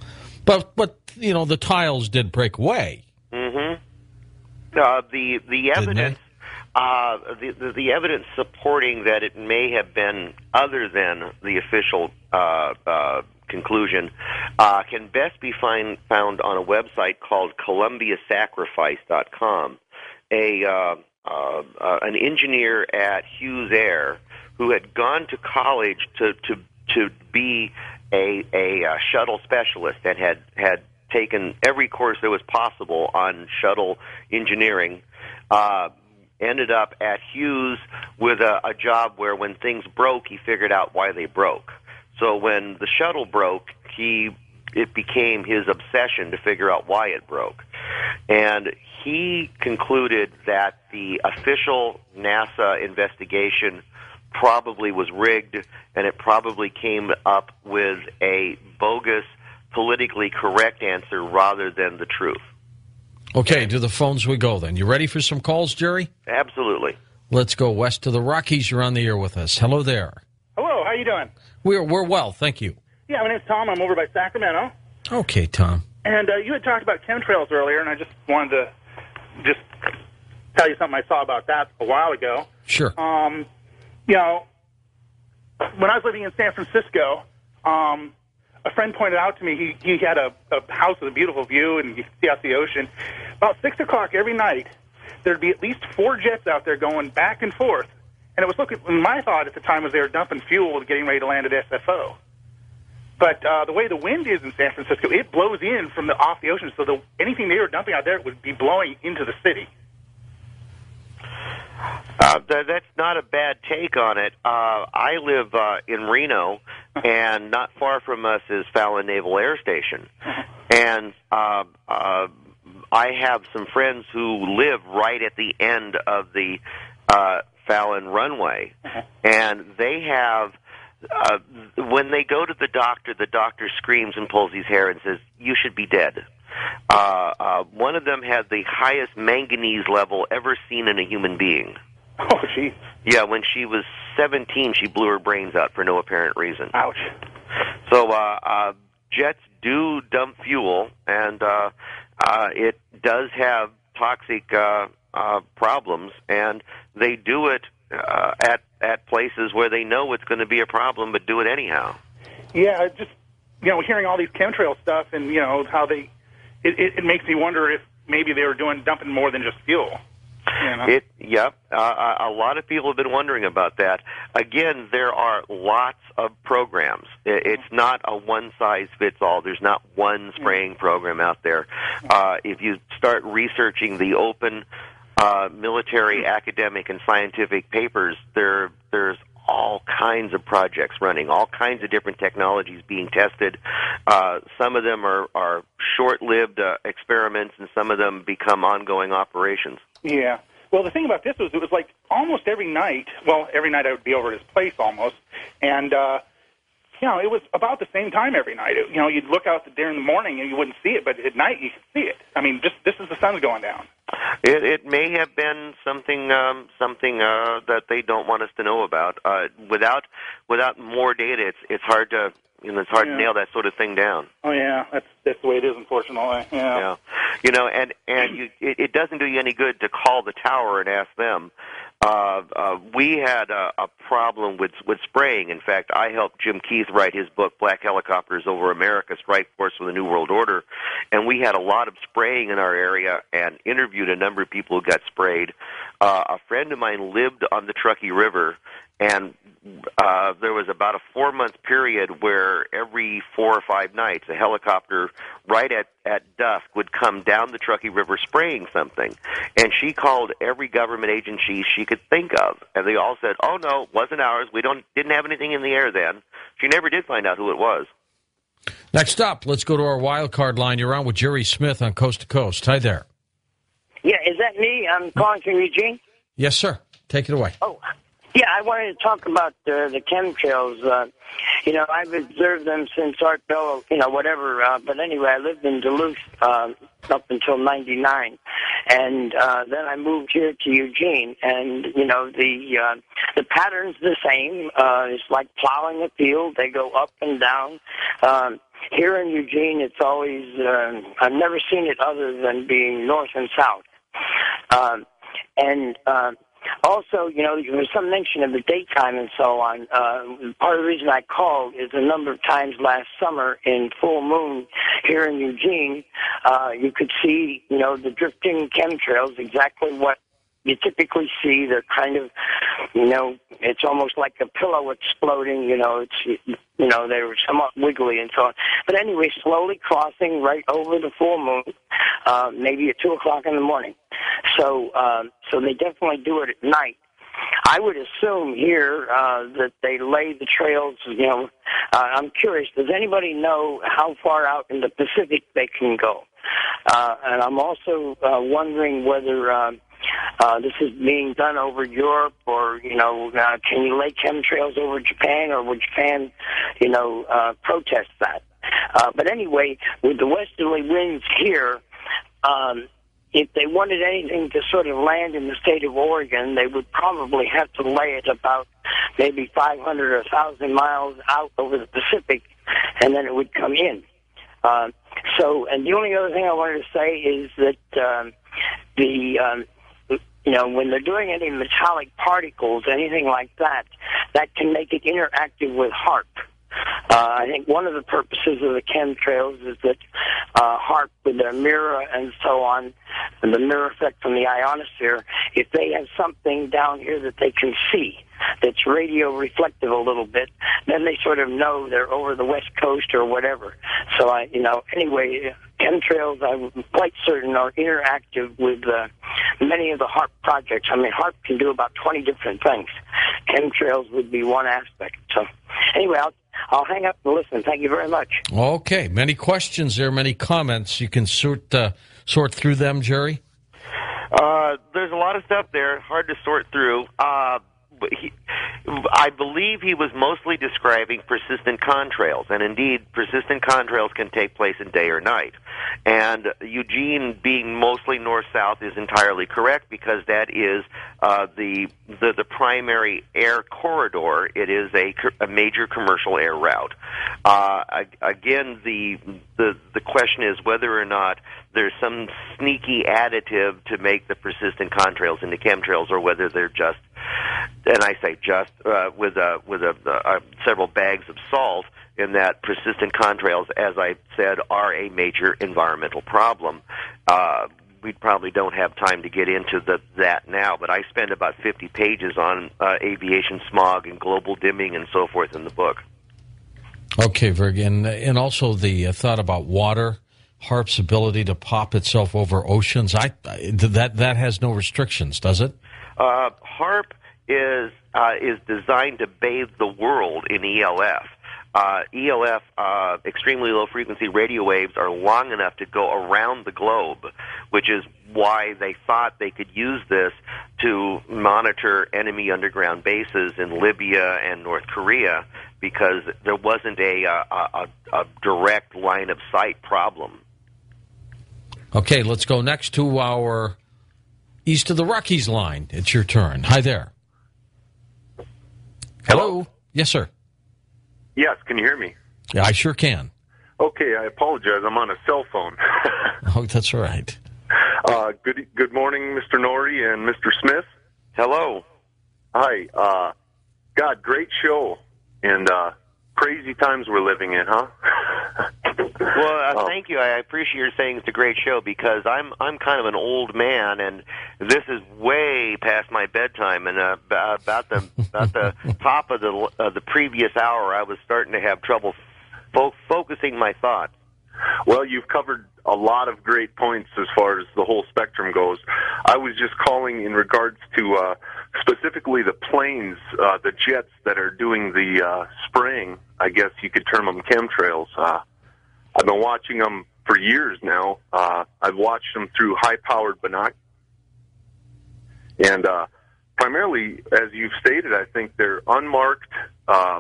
But you know, the tiles did break away. Mm-hmm. The evidence, the evidence supporting that it may have been other than the official conclusion can best be found on a website called ColumbiaSacrifice.com. An engineer at Hughes Air who had gone to college to be a shuttle specialist and had taken every course that was possible on shuttle engineering, ended up at Hughes with a job where when things broke, he figured out why they broke. So when the shuttle broke, it became his obsession to figure out why it broke. And he concluded that the official NASA investigation probably was rigged, and it probably came up with a bogus, politically correct answer rather than the truth. Okay, to the phones we go then. You ready for some calls, Jerry? Absolutely. Let's go west to the Rockies. You're on the air with us. Hello there. Hello, how you doing? We're well, thank you. Yeah, my name's Tom. I'm over by Sacramento. Okay, Tom. And you had talked about chemtrails earlier, and I just wanted to tell you something I saw about that a while ago. Sure. You know, when I was living in San Francisco, a friend pointed out to me he had a house with a beautiful view, and you could see out the ocean. About 6 o'clock every night, there'd be at least 4 jets out there going back and forth. And it was my thought at the time was they were dumping fuel getting ready to land at SFO. But the way the wind is in San Francisco, it blows in from off the ocean, so anything they were dumping out there would be blowing into the city. That's not a bad take on it. I live in Reno, and not far from us is Fallon Naval Air Station. And I have some friends who live right at the end of the Fallon runway, and they have when they go to the doctor screams and pulls his hair and says, "You should be dead." One of them had the highest manganese level ever seen in a human being. Oh, geez. Yeah, when she was 17, she blew her brains out for no apparent reason. Ouch. So jets do dump fuel, and it does have toxic problems, and they do it at places where they know it's going to be a problem, but do it anyhow. Yeah, just hearing all these chemtrail stuff, and how they, it makes me wonder if maybe they were dumping more than just fuel. A lot of people have been wondering about that. Again, there are lots of programs. It's not a one-size-fits-all. There's not one spraying program out there. If you start researching the open military, academic, and scientific papers, there's all kinds of projects running, all kinds of different technologies being tested. Some of them are short-lived experiments, and some of them become ongoing operations. Yeah. Well, the thing about this was it was like almost every night. Well, every night I would be over at his place almost, and it was about the same time every night. You'd look out during the morning and you wouldn't see it, but at night you could see it. I mean, just as the sun's going down. It may have been something that they don't want us to know about. Without more data, it's hard to to nail that sort of thing down. Oh yeah, that's the way it is, unfortunately. Yeah. It doesn't do you any good to call the tower and ask them. We had a problem with spraying. In fact, I helped Jim Keith write his book, Black Helicopters Over America, Strike Force for the New World Order, and we had a lot of spraying in our area and interviewed a number of people who got sprayed. A friend of mine lived on the Truckee River, and there was about a 4-month period where every 4 or 5 nights a helicopter right at dusk would come down the Truckee River spraying something. And she called every government agency she could think of, and they all said, "Oh no, it wasn't ours. We didn't have anything in the air then." She never did find out who it was. Next up, let's go to our wild card line. You're on with Jerry Smith on Coast to Coast. Hi there. Yeah, is that me? I'm calling from Eugene. Yes, sir. Take it away. Oh, yeah, I wanted to talk about the chemtrails. I've observed them since Art Bell, whatever. But anyway, I lived in Duluth up until '99, and then I moved here to Eugene. And the pattern's the same. It's like plowing a field; they go up and down. Here in Eugene, it's always I've never seen it other than being north and south, Also, there was some mention of the daytime and so on. Part of the reason I called is a number of times last summer in full moon here in Eugene, you could see, the drifting chemtrails, exactly what you typically see. They're kind of, it's almost like a pillow exploding, they were somewhat wiggly and so on. But anyway, slowly crossing right over the full moon, maybe at 2 o'clock in the morning. So they definitely do it at night. I would assume here that they lay the trails, I'm curious, does anybody know how far out in the Pacific they can go? And I'm also wondering whether this is being done over Europe, or, can you lay chemtrails over Japan, or would Japan, protest that? But anyway, with the westerly winds here, if they wanted anything to sort of land in the state of Oregon, they would probably have to lay it about maybe 500 or 1,000 miles out over the Pacific, and then it would come in. And the only other thing I wanted to say is that when they're doing any metallic particles, anything like that, that can make it interactive with HAARP. I think one of the purposes of the chemtrails is that HAARP, with their mirror and so on, and the mirror effect from the ionosphere, if they have something down here that they can see that's radio reflective a little bit, then they sort of know they're over the West Coast or whatever. So, anyway, chemtrails, I'm quite certain, are interactive with many of the HAARP projects. I mean, HAARP can do about 20 different things. Chemtrails would be one aspect. So, anyway, I'll hang up and listen. Thank you very much. Okay. Many questions there, many comments. You can sort through them, Jerry? There's a lot of stuff there, hard to sort through. I I believe he was mostly describing persistent contrails, and indeed, persistent contrails can take place in day or night. And Eugene being mostly north-south is entirely correct because that is the primary air corridor. It is a major commercial air route. Again, the question is whether or not there's some sneaky additive to make the persistent contrails into chemtrails, or whether they're just, and I say just, with several bags of salt, in that persistent contrails, as I said, are a major environmental problem. We probably don't have time to get into that now, but I spend about 50 pages on aviation smog and global dimming and so forth in the book. Okay, very good. And also the thought about water, HAARP's ability to pop itself over oceans. That has no restrictions, does it? HAARP is designed to bathe the world in ELF. ELF, extremely low-frequency radio waves, are long enough to go around the globe, which is why they thought they could use this to monitor enemy underground bases in Libya and North Korea, because there wasn't a direct line-of-sight problem. Okay, let's go next to our East of the Rockies line. It's your turn. Hi there. Hello? Yes, sir. Yes, can you hear me? Yeah, I sure can. Okay, I apologize. I'm on a cell phone. Oh, that's all right. Good morning, Mr. Norrie and Mr. Smith. Hello. Hi. God, great show. And crazy times we're living in, huh? Well, thank you. I appreciate your saying it's a great show, because I'm kind of an old man, and this is way past my bedtime. And about the top of the previous hour, I was starting to have trouble focusing my thoughts. Well, you've covered a lot of great points as far as the whole spectrum goes. I was just calling in regards to specifically the planes, the jets that are doing the spraying. I guess you could term them chemtrails. I've been watching them for years now. I've watched them through high-powered binoculars. And primarily, as you've stated, I think they're unmarked,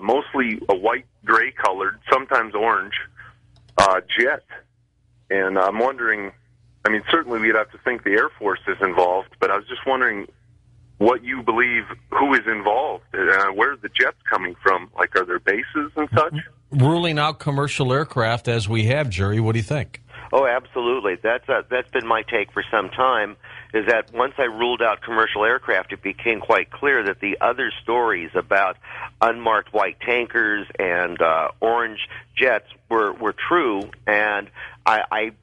mostly a white-gray colored, sometimes orange, jet. And I'm wondering, I mean, certainly we'd have to think the Air Force is involved, but I was just wondering what you believe, who is involved, where are the jets coming from? Like, are there bases and such? Ruling out commercial aircraft as we have, Jerry. What do you think? Oh, absolutely. That's been my take for some time, is that once I ruled out commercial aircraft, it became quite clear that the other stories about unmarked white tankers and orange jets were true, and I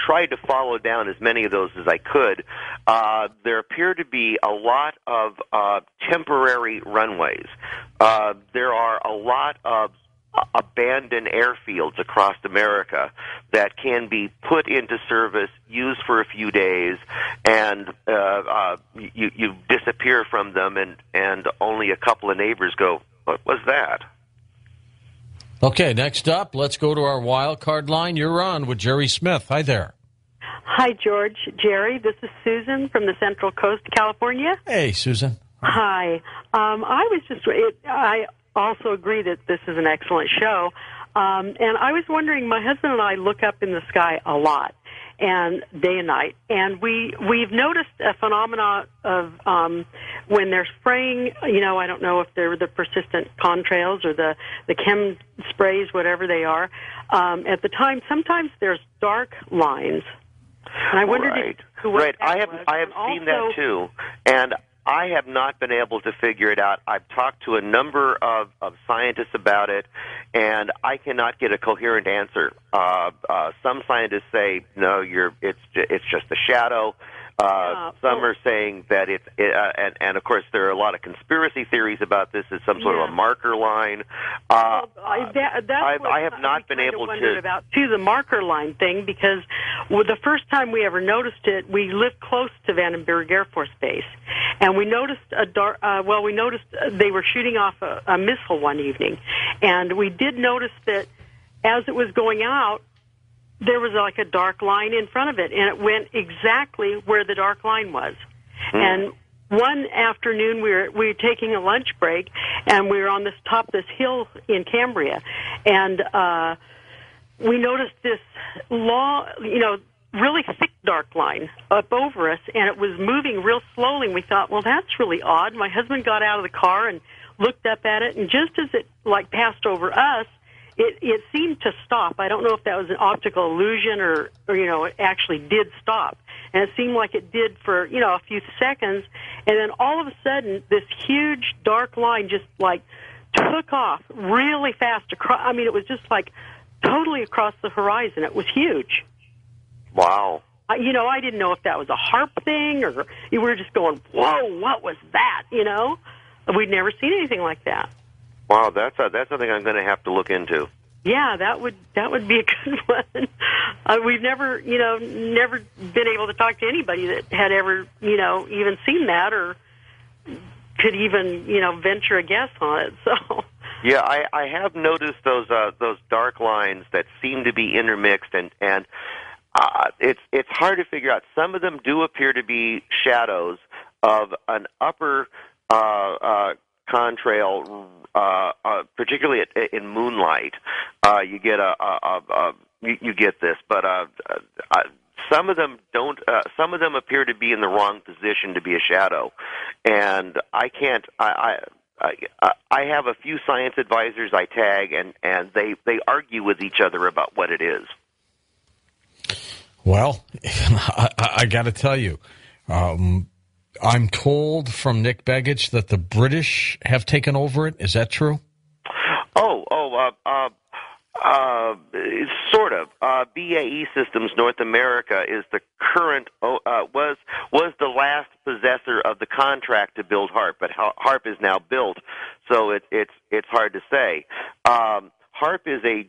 tried to follow down as many of those as I could. There appear to be a lot of temporary runways. There are a lot of abandoned airfields across America that can be put into service, used for a few days, and you disappear from them, and only a couple of neighbors go, "What was that?" Okay, next up, let's go to our wild card line. You're on with Jerry Smith. Hi there. Hi, George. Jerry, this is Susan from the Central Coast, California. Hey, Susan. Hi. I also agree that this is an excellent show. And I was wondering, my husband and I look up in the sky a lot, and day and night, and we've noticed a phenomena of when they're spraying, I don't know if they're the persistent contrails or the chem sprays, whatever they are. At the time, sometimes there's dark lines. And I wondered Right. I have seen that too, and I have not been able to figure it out. I've talked to a number of scientists about it, and I cannot get a coherent answer. Some scientists say, no, it's just a shadow. Some are saying that and of course there are a lot of conspiracy theories about this as some sort of a marker line. I have not been able to about the marker line thing, because the first time we ever noticed it, we lived close to Vandenberg Air Force Base, and we noticed we noticed they were shooting off a missile one evening, and we did notice that as it was going out, there was like a dark line in front of it, and it went exactly where the dark line was. And one afternoon we were taking a lunch break, and we were on this hill in Cambria, and we noticed this long, really thick dark line up over us, and it was moving real slowly. And we thought, well, that's really odd. My husband got out of the car and looked up at it, and just as it passed over us, it seemed to stop. I don't know if that was an optical illusion or it actually did stop. And it seemed like it did for, a few seconds. And then all of a sudden, this huge dark line just took off really fast across. I mean, it was just totally across the horizon. It was huge. Wow. I didn't know if that was a HARP thing or we were just going, whoa, what was that? We'd never seen anything like that. Wow, that's something I'm going to have to look into. Yeah, that would be a good one. We've never been able to talk to anybody that had ever, even seen that or could even, venture a guess on it. So. Yeah, I have noticed those dark lines that seem to be intermixed, and it's hard to figure out. Some of them do appear to be shadows of an upper contrail. Particularly in moonlight, you get you get this, but some of them don't. Some of them appear to be in the wrong position to be a shadow, and I can't. I have a few science advisors I tag, and they argue with each other about what it is. Well, I got to tell you. I'm told from Nick Begich that the British have taken over it. Is that true? Sort of. BAE Systems North America is the current was the last possessor of the contract to build HARP, but HARP is now built, so it's hard to say. HARP is a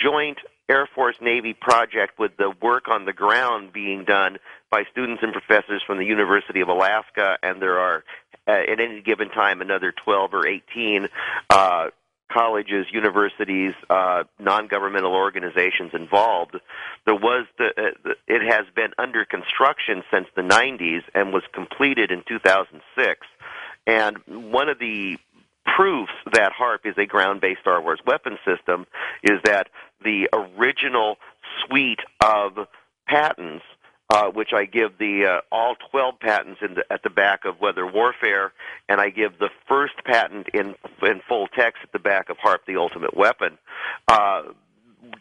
joint Air Force Navy project with the work on the ground being done by students and professors from the University of Alaska, and there are at any given time another 12 or 18 colleges, universities, non-governmental organizations involved. It has been under construction since the 90s and was completed in 2006. And one of the proofs that HARP is a ground-based Star Wars weapon system is that the original suite of patents, which I give the all 12 patents at the back of Weather Warfare, and I give the first patent in full text at the back of HARP, the Ultimate Weapon,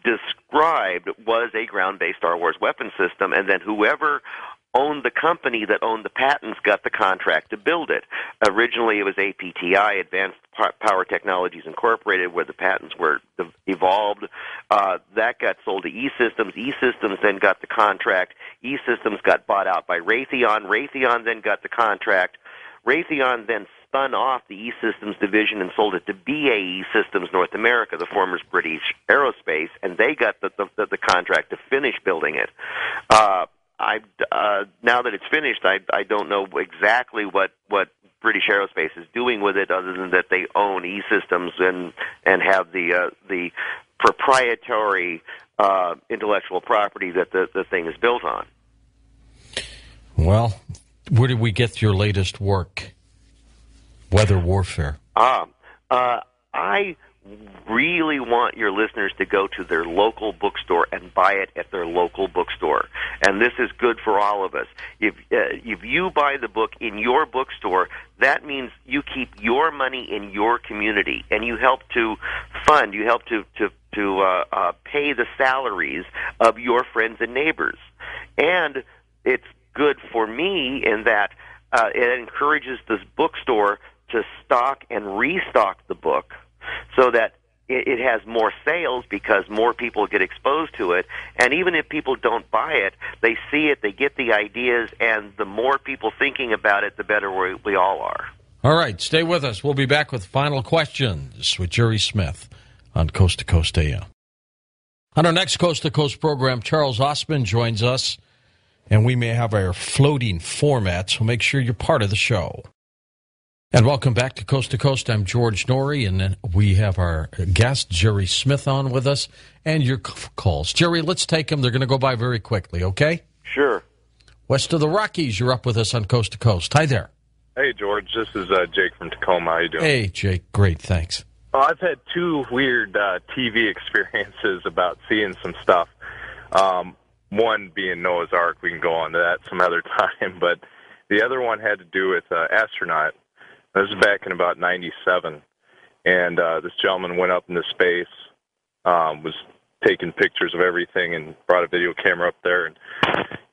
described was a ground-based Star Wars weapon system, and then whoever owned the company that owned the patents got the contract to build it. Originally, it was APTI, Advanced Power Technologies Incorporated, where the patents were evolved. That got sold to E-Systems. E-Systems then got the contract. E-Systems got bought out by Raytheon. Raytheon then got the contract. Raytheon then spun off the E-Systems division and sold it to BAE Systems North America, the former British Aerospace, and they got the contract to finish building it. Now that it's finished, I don't know exactly what British Aerospace is doing with it, other than that they own E-Systems and have the proprietary intellectual property that the thing is built on. Well, where did we get your latest work? Weather Warfare. I really want your listeners to go to their local bookstore and buy it at their local bookstore. And this is good for all of us. If you buy the book in your bookstore, that means you keep your money in your community, and you help to fund, you help to pay the salaries of your friends and neighbors. And it's good for me in that it encourages this bookstore to stock and restock the book, so that it has more sales because more people get exposed to it. And even if people don't buy it, they see it, they get the ideas, and the more people thinking about it, the better we all are. All right, stay with us. We'll be back with final questions with Jerry Smith on Coast to Coast AM. On our next Coast to Coast program, Charles Osmond joins us, and we may have our floating format, so make sure you're part of the show. And welcome back to Coast. I'm George Norrie, and we have our guest, Jerry Smith, on with us, and your calls. Jerry, let's take them. They're going to go by very quickly, okay? Sure. West of the Rockies, you're up with us on Coast to Coast. Hi there. Hey, George. This is Jake from Tacoma. How you doing? Hey, Jake. Great, thanks. Well, I've had two weird TV experiences about seeing some stuff. One being Noah's Ark. We can go on to that some other time. But the other one had to do with astronaut. This is back in about 97. And this gentleman went up into space, was taking pictures of everything and brought a video camera up there. And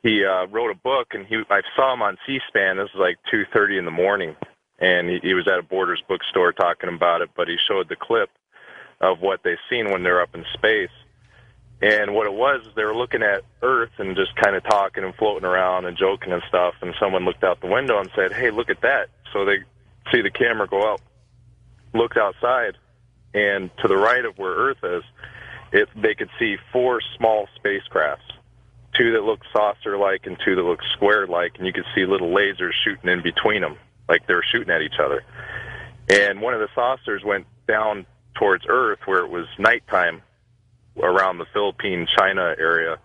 he wrote a book, and I saw him on C-SPAN. This was like 2:30 in the morning. And he was at a Borders bookstore talking about it, but he showed the clip of what they've seen when they're up in space. And what it was, they were looking at Earth and just kind of talking and floating around and joking and stuff, and someone looked out the window and said, hey, look at that. So they see the camera go out, looked outside, and to the right of where Earth is, they could see 4 small spacecrafts, 2 that look saucer-like and 2 that look square-like, and you could see little lasers shooting in between them, like they were shooting at each other. And one of the saucers went down towards Earth where it was nighttime around the Philippine, China area.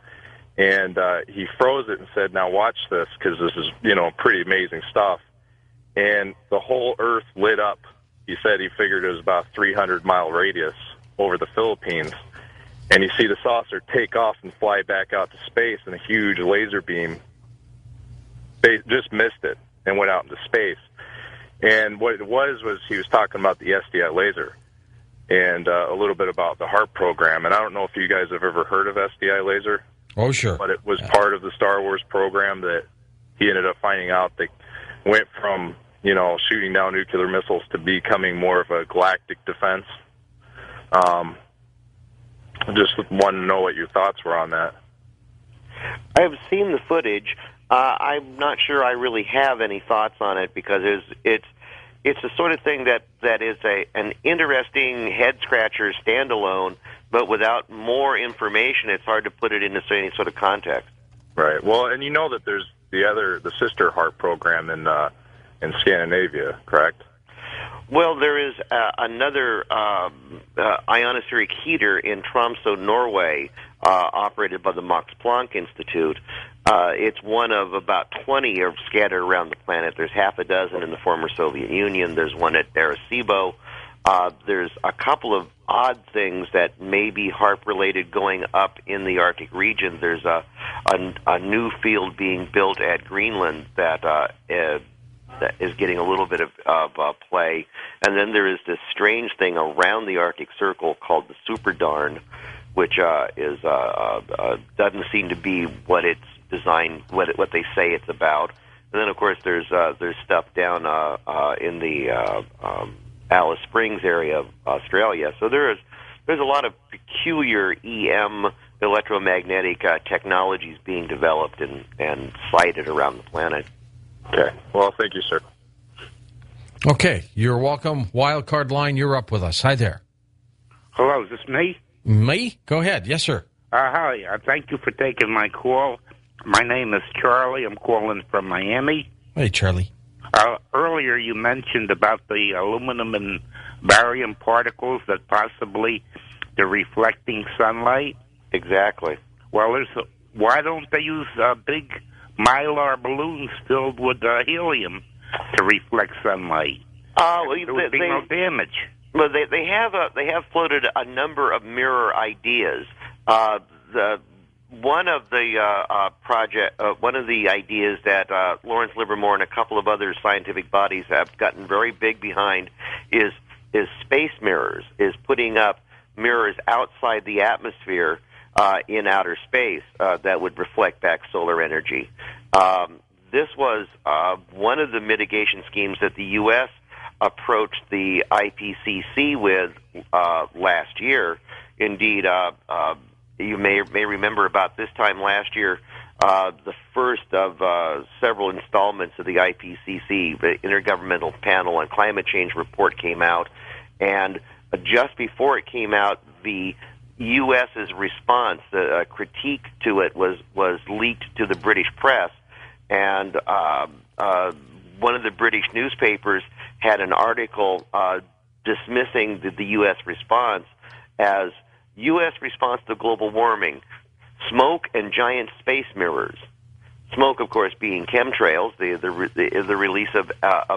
And he froze it and said, now watch this, because this is, pretty amazing stuff. And the whole Earth lit up. He said he figured it was about 300-mile radius over the Philippines. And you see the saucer take off and fly back out to space, and a huge laser beam just missed it and went out into space. And what it was he was talking about the SDI laser and a little bit about the HARP program. And I don't know if you guys have ever heard of SDI laser. Oh, sure. But it was part of the Star Wars program that he ended up finding out that went from, shooting down nuclear missiles to becoming more of a galactic defense. Just want to know what your thoughts were on that. I have seen the footage. I'm not sure I really have any thoughts on it because it's the sort of thing that is an interesting head-scratcher standalone, but without more information, it's hard to put it into any sort of context. Right. Well, and you know that there's the sister HARP program in Scandinavia, correct? Well, there is another ionospheric heater in Tromsø, Norway, operated by the Max Planck Institute. It's one of about 20 are scattered around the planet. There's half a dozen in the former Soviet Union. There's one at Arecibo. There's a couple of odd things that may be HARP-related going up in the Arctic region. There's a new field being built at Greenland that is getting a little bit of play. And then there is this strange thing around the Arctic Circle called the Superdarn, which doesn't seem to be what it's designed, what they say it's about. And then, of course, there's stuff down in the Alice Springs area of Australia. So there's a lot of peculiar EM electromagnetic technologies being developed and sited around the planet. Okay. Well, thank you, sir. Okay. You're welcome. Wildcard line, you're up with us. Hi there. Hello, is this me? Me? Go ahead. Yes, sir. Hi. Thank you for taking my call. My name is Charlie. I'm calling from Miami. Hey, Charlie. Earlier you mentioned about the aluminum and barium particles that possibly the reflecting sunlight. Exactly. Well, why don't they use big mylar balloons filled with helium to reflect sunlight? There would be no damage. Well, they have floated a number of mirror ideas. One of the ideas that Lawrence Livermore and a couple of other scientific bodies have gotten very big behind is space mirrors, is putting up mirrors outside the atmosphere in outer space that would reflect back solar energy. This was one of the mitigation schemes that the U.S. approached the IPCC with last year. Indeed, you may remember about this time last year, the first of several installments of the IPCC, the Intergovernmental Panel on Climate Change report, came out, and just before it came out, the U.S.'s response, the critique to it, was leaked to the British press, and one of the British newspapers had an article dismissing the U.S. response as U.S. response to global warming, smoke and giant space mirrors. Smoke, of course, being chemtrails, the release of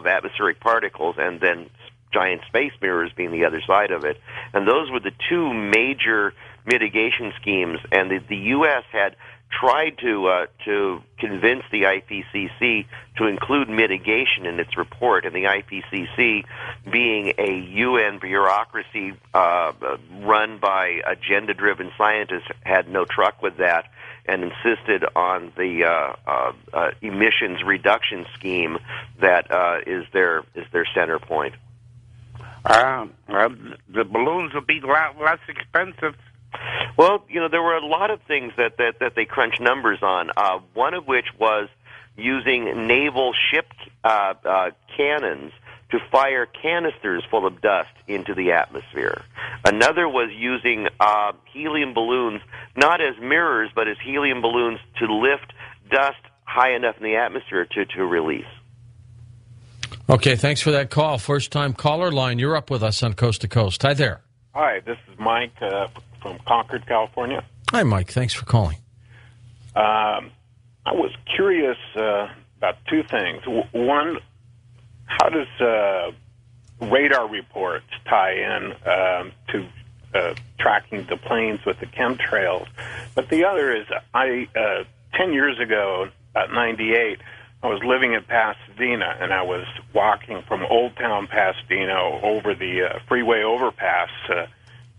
atmospheric particles, and then giant space mirrors being the other side of it. And those were the two major mitigation schemes. And the U.S. had tried to convince the IPCC to include mitigation in its report, and the IPCC, being a UN bureaucracy run by agenda-driven scientists, had no truck with that and insisted on the emissions reduction scheme that is their center point. The balloons will be a lot less expensive. Well, there were a lot of things that they crunched numbers on. One of which was using naval ship cannons to fire canisters full of dust into the atmosphere. Another was using helium balloons, not as mirrors, but as helium balloons to lift dust high enough in the atmosphere to release. Okay, thanks for that call. First-time caller line, you're up with us on Coast to Coast. Hi there. Hi, this is Mike from Concord, California. Hi, Mike. Thanks for calling. I was curious about two things. One, how does radar reports tie in to tracking the planes with the chemtrails? But the other is, 10 years ago, about 98, I was living in Pasadena, and I was walking from Old Town Pasadena over the freeway overpass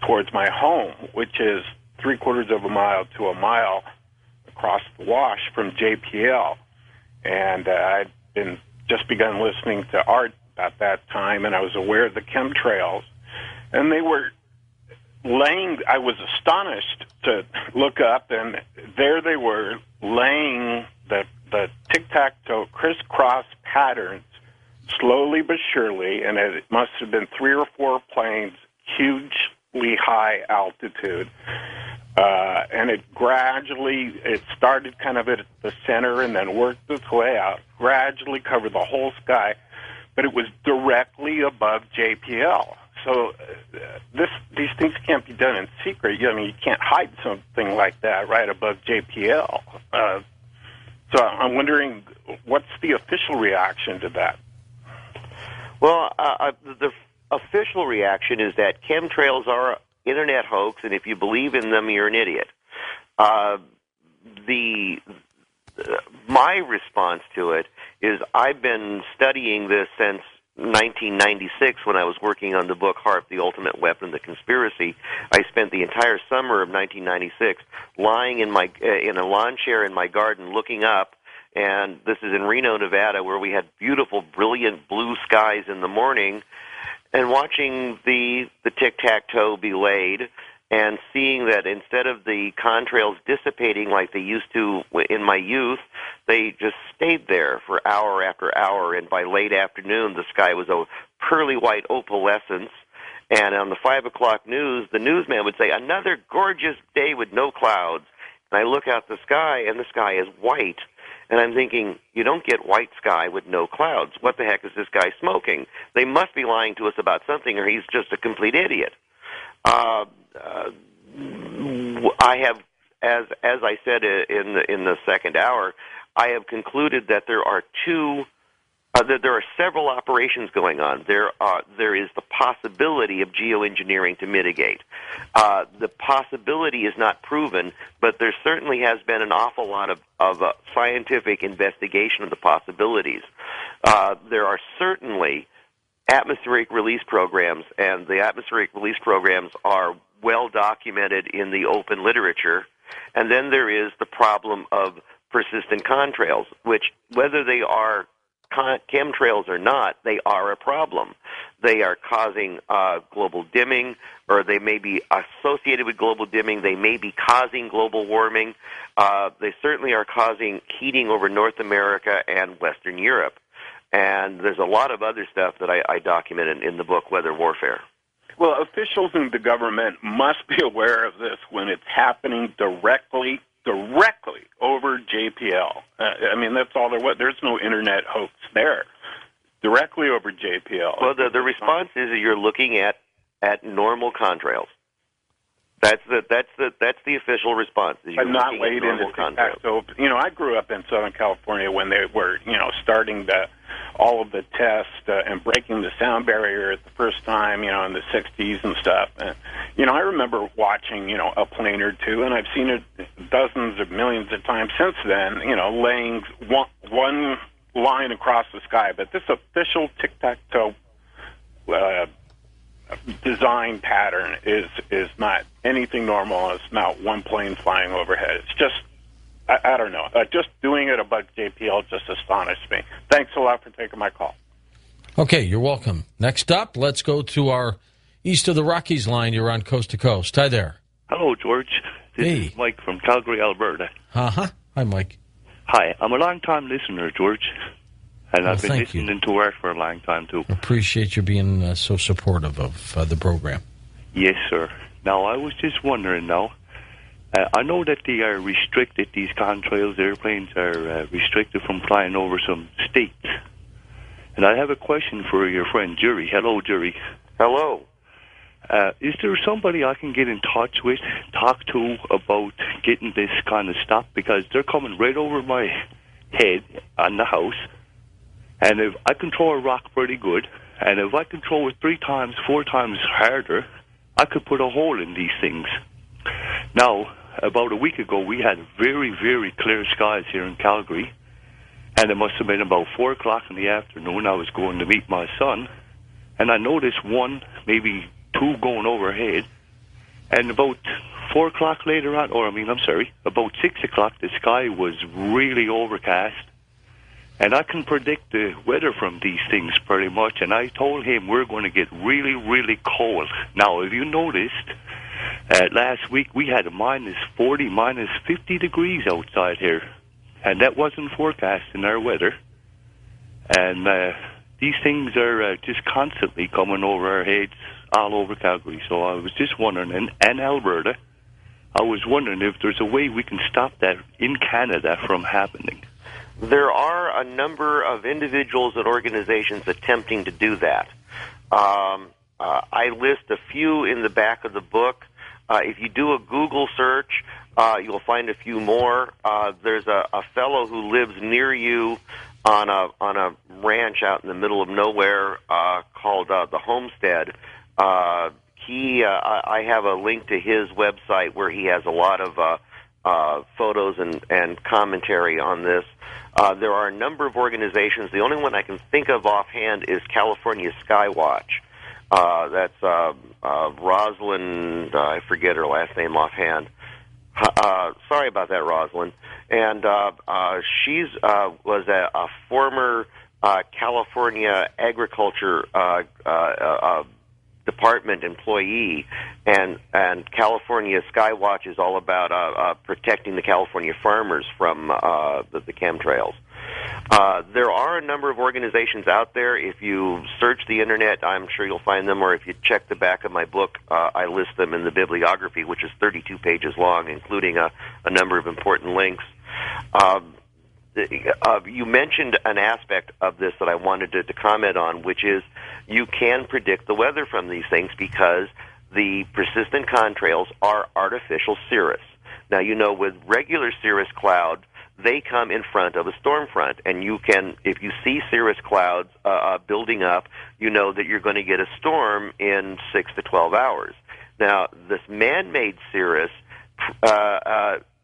towards my home, which is 3/4 of a mile to a mile across the wash from JPL. And I'd just begun listening to Art at that time, and I was aware of the chemtrails. And they were laying, I was astonished to look up, and there they were laying the tic-tac-toe crisscross patterns slowly but surely, and it must have been 3 or 4 planes, hugely high altitude. And it started kind of at the center and then worked its way out, gradually covered the whole sky, but it was directly above JPL. So these things can't be done in secret. You can't hide something like that right above JPL. So I'm wondering, what's the official reaction to that? Well, the official reaction is that chemtrails are internet hoax, and if you believe in them, you're an idiot. My response to it is I've been studying this since 1996 when I was working on the book HAARP, The Ultimate Weapon, The Conspiracy. I spent the entire summer of 1996 lying in a lawn chair in my garden looking up, and this is in Reno, Nevada, where we had beautiful, brilliant blue skies in the morning, and watching the tic-tac-toe be laid and seeing that instead of the contrails dissipating like they used to in my youth, they just stayed there for hour after hour, and by late afternoon, the sky was a pearly white opalescence, and on the 5 o'clock news, the newsman would say, "Another gorgeous day with no clouds," and I look out the sky, and the sky is white, and I'm thinking, you don't get white sky with no clouds. What the heck is this guy smoking? They must be lying to us about something, or he's just a complete idiot. I have, as I said in the second hour, I have concluded that there are several operations going on. There is the possibility of geoengineering to mitigate. The possibility is not proven, but there certainly has been an awful lot of scientific investigation of the possibilities. There are certainly atmospheric release programs, and the atmospheric release programs are well documented in the open literature. And then there is the problem of persistent contrails, which, whether they are chemtrails or not, they are a problem. They are causing global dimming, or they may be associated with global dimming. They may be causing global warming. They certainly are causing heating over North America and Western Europe. And there's a lot of other stuff that I documented in the book, Weather Warfare. Well, officials in the government must be aware of this when it's happening directly over JPL. That's all there was. There's no internet hoax there. Directly over JPL. Well, the response is that you're looking at normal contrails. That's the official response. But not late into contrails. So, I grew up in Southern California when they were, starting all of the tests and breaking the sound barrier at the first time, in the 60s and stuff. And, I remember watching, a plane or two, and I've seen it dozens of millions of times since then, laying one line across the sky. But this official tic-tac-toe design pattern is not anything normal. It's not one plane flying overhead. It's just, I don't know. Just doing it above JPL just astonished me. Thanks a lot for taking my call. Okay, you're welcome. Next up, let's go to our East of the Rockies line. You're on Coast to Coast. Hi there. Hello, George. This is Mike from Calgary, Alberta. Uh-huh. Hi, Mike. Hi. I'm a long-time listener, George. And I've been listening to work for a long time, too. Appreciate you being so supportive of the program. Yes, sir. Now, I was just wondering now, I know that they are restricted, these contrails, airplanes are restricted from flying over some states. And I have a question for your friend, Jerry. Hello, Jerry. Hello. Is there somebody I can get in touch with, talk to about getting this kind of stopped? Because they're coming right over my head on the house. And if I can throw a rock pretty good, and if I can throw it 3 times, 4 times harder, I could put a hole in these things. Now, about a week ago, we had very, very clear skies here in Calgary, and it must have been about 4 o'clock in the afternoon. I was going to meet my son, and I noticed 1, maybe 2 going overhead, and about 4 o'clock later on, about 6 o'clock, the sky was really overcast. And I can predict the weather from these things pretty much. And I told him we're going to get really, really cold. Now, if you noticed, last week we had a minus 40, minus 50 degrees outside here. And that wasn't forecast in our weather. And these things are just constantly coming over our heads all over Calgary. So I was just wondering, and Alberta, I was wondering if there's a way we can stop that in Canada from happening. There are a number of individuals and organizations attempting to do that. I list a few in the back of the book. If you do a Google search, you'll find a few more. There's a fellow who lives near you on a ranch out in the middle of nowhere called the Homestead. I have a link to his website where he has a lot of photos and commentary on this. There are a number of organizations. The only one I can think of offhand is California Skywatch. That's Rosalind, I forget her last name offhand. Sorry about that, Rosalind. And she's was a former California Agriculture Department employee, and California Skywatch is all about protecting the California farmers from the chemtrails. There are a number of organizations out there. If you search the internet, I'm sure you'll find them, or if you check the back of my book, I list them in the bibliography, which is 32 pages long, including a number of important links. You mentioned an aspect of this that I wanted to comment on, which is you can predict the weather from these things because the persistent contrails are artificial cirrus. Now, with regular cirrus clouds, they come in front of a storm front, and you can, if you see cirrus clouds building up, you know that you're going to get a storm in 6 to 12 hours. Now, this man-made cirrus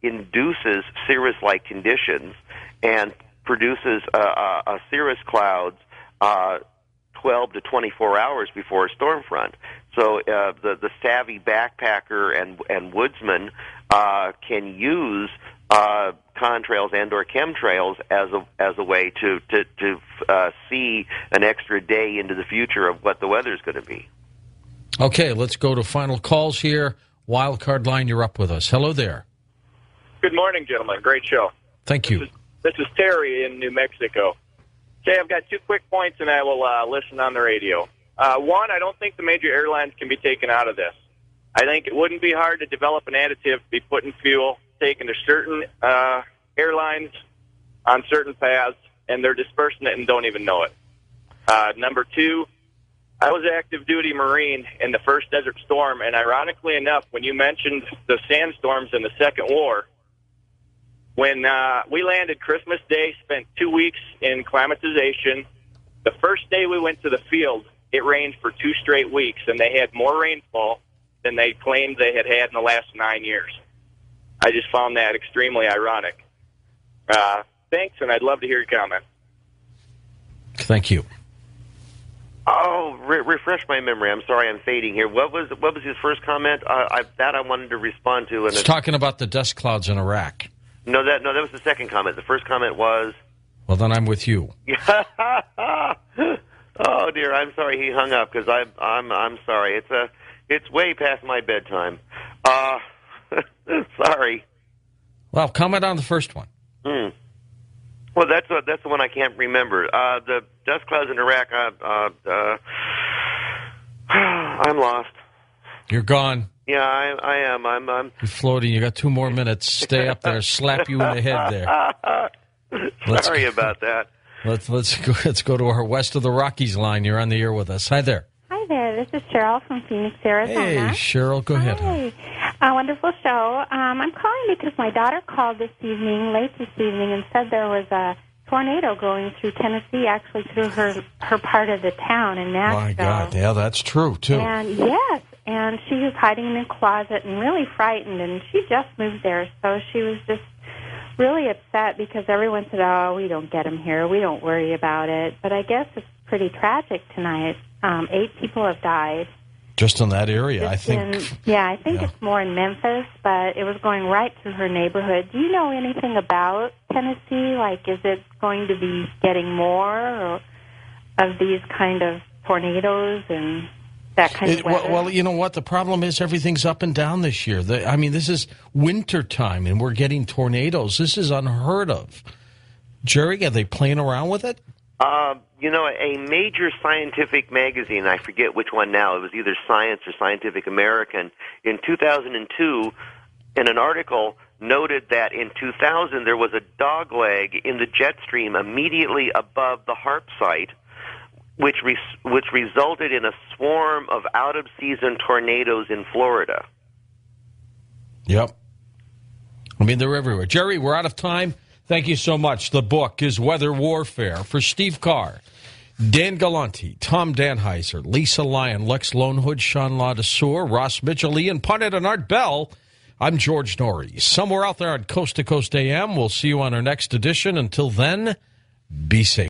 induces cirrus-like conditions and produces cirrus clouds 12 to 24 hours before a storm front. So the savvy backpacker and woodsman can use contrails and or chemtrails as a way to see an extra day into the future of what the weather is going to be. Okay, let's go to final calls here. Wildcard line, you're up with us. Hello there. Good morning, gentlemen. Great show. Thank you. This is Terry in New Mexico. Okay, I've got 2 quick points, and I will listen on the radio. One, I don't think the major airlines can be taken out of this. I think it wouldn't be hard to develop an additive to be put in fuel, taken to certain airlines on certain paths, and they're dispersing it and don't even know it. Number 2, I was active duty Marine in the first Desert Storm, and ironically enough, when you mentioned the sandstorms in the Second War, when we landed Christmas Day, spent 2 weeks in acclimatization, the first day we went to the field, it rained for 2 straight weeks, and they had more rainfall than they claimed they had in the last 9 years. I just found that extremely ironic. Thanks, and I'd love to hear your comment. Thank you. Oh, refresh my memory. I'm sorry, I'm fading here. What was his first comment? I wanted to respond to. And He's talking about the dust clouds in Iraq. No, that was the second comment. The first comment was. Well, then I'm with you. Oh dear, I'm sorry he hung up because I'm sorry. It's way past my bedtime. Sorry. Well, comment on the first one. Well, that's the one I can't remember. The dust clouds in Iraq. I'm lost. You're gone. Yeah, I am. I'm You're floating. You got 2 more minutes. Stay up there. Slap you in the head there. Sorry about that. Let's go to our West of the Rockies line. You're on the air with us. Hi there. Hi there. This is Cheryl from Phoenix, Arizona. Hey, Cheryl. Go ahead. Hi. A wonderful show. I'm calling because my daughter called late this evening, and said there was a tornado going through Tennessee, actually through her part of the town in Nashville. My God. Yeah, that's true, too. And yes, and she was hiding in a closet and really frightened, and she just moved there, so she was just really upset because everyone said, oh, we don't get him here, we don't worry about it. But I guess it's pretty tragic tonight. 8 people have died. Just in that area, I think. I think it's more in Memphis, but it was going right through her neighborhood. Do you know anything about Tennessee? Like, is it going to be getting more of these kind of tornadoes and that kind of weather? Well, you know what? The problem is everything's up and down this year. This is winter time, and we're getting tornadoes. This is unheard of. Jerry, are they playing around with it? A major scientific magazine, I forget which one now, it was either Science or Scientific American, in 2002, in an article, noted that in 2000 there was a dogleg in the jet stream immediately above the HAARP site, which resulted in a swarm of out-of-season tornadoes in Florida. Yep. They're everywhere. Jerry, we're out of time. Thank you so much. The book is Weather Warfare. For Steve Carr, Dan Galanti, Tom Danheiser, Lisa Lyon, Lex Lonehood, Sean Ladesseur, Ross Mitchell, Ian Punnett, and Art Bell, I'm George Norrie. Somewhere out there on Coast to Coast AM. We'll see you on our next edition. Until then, be safe.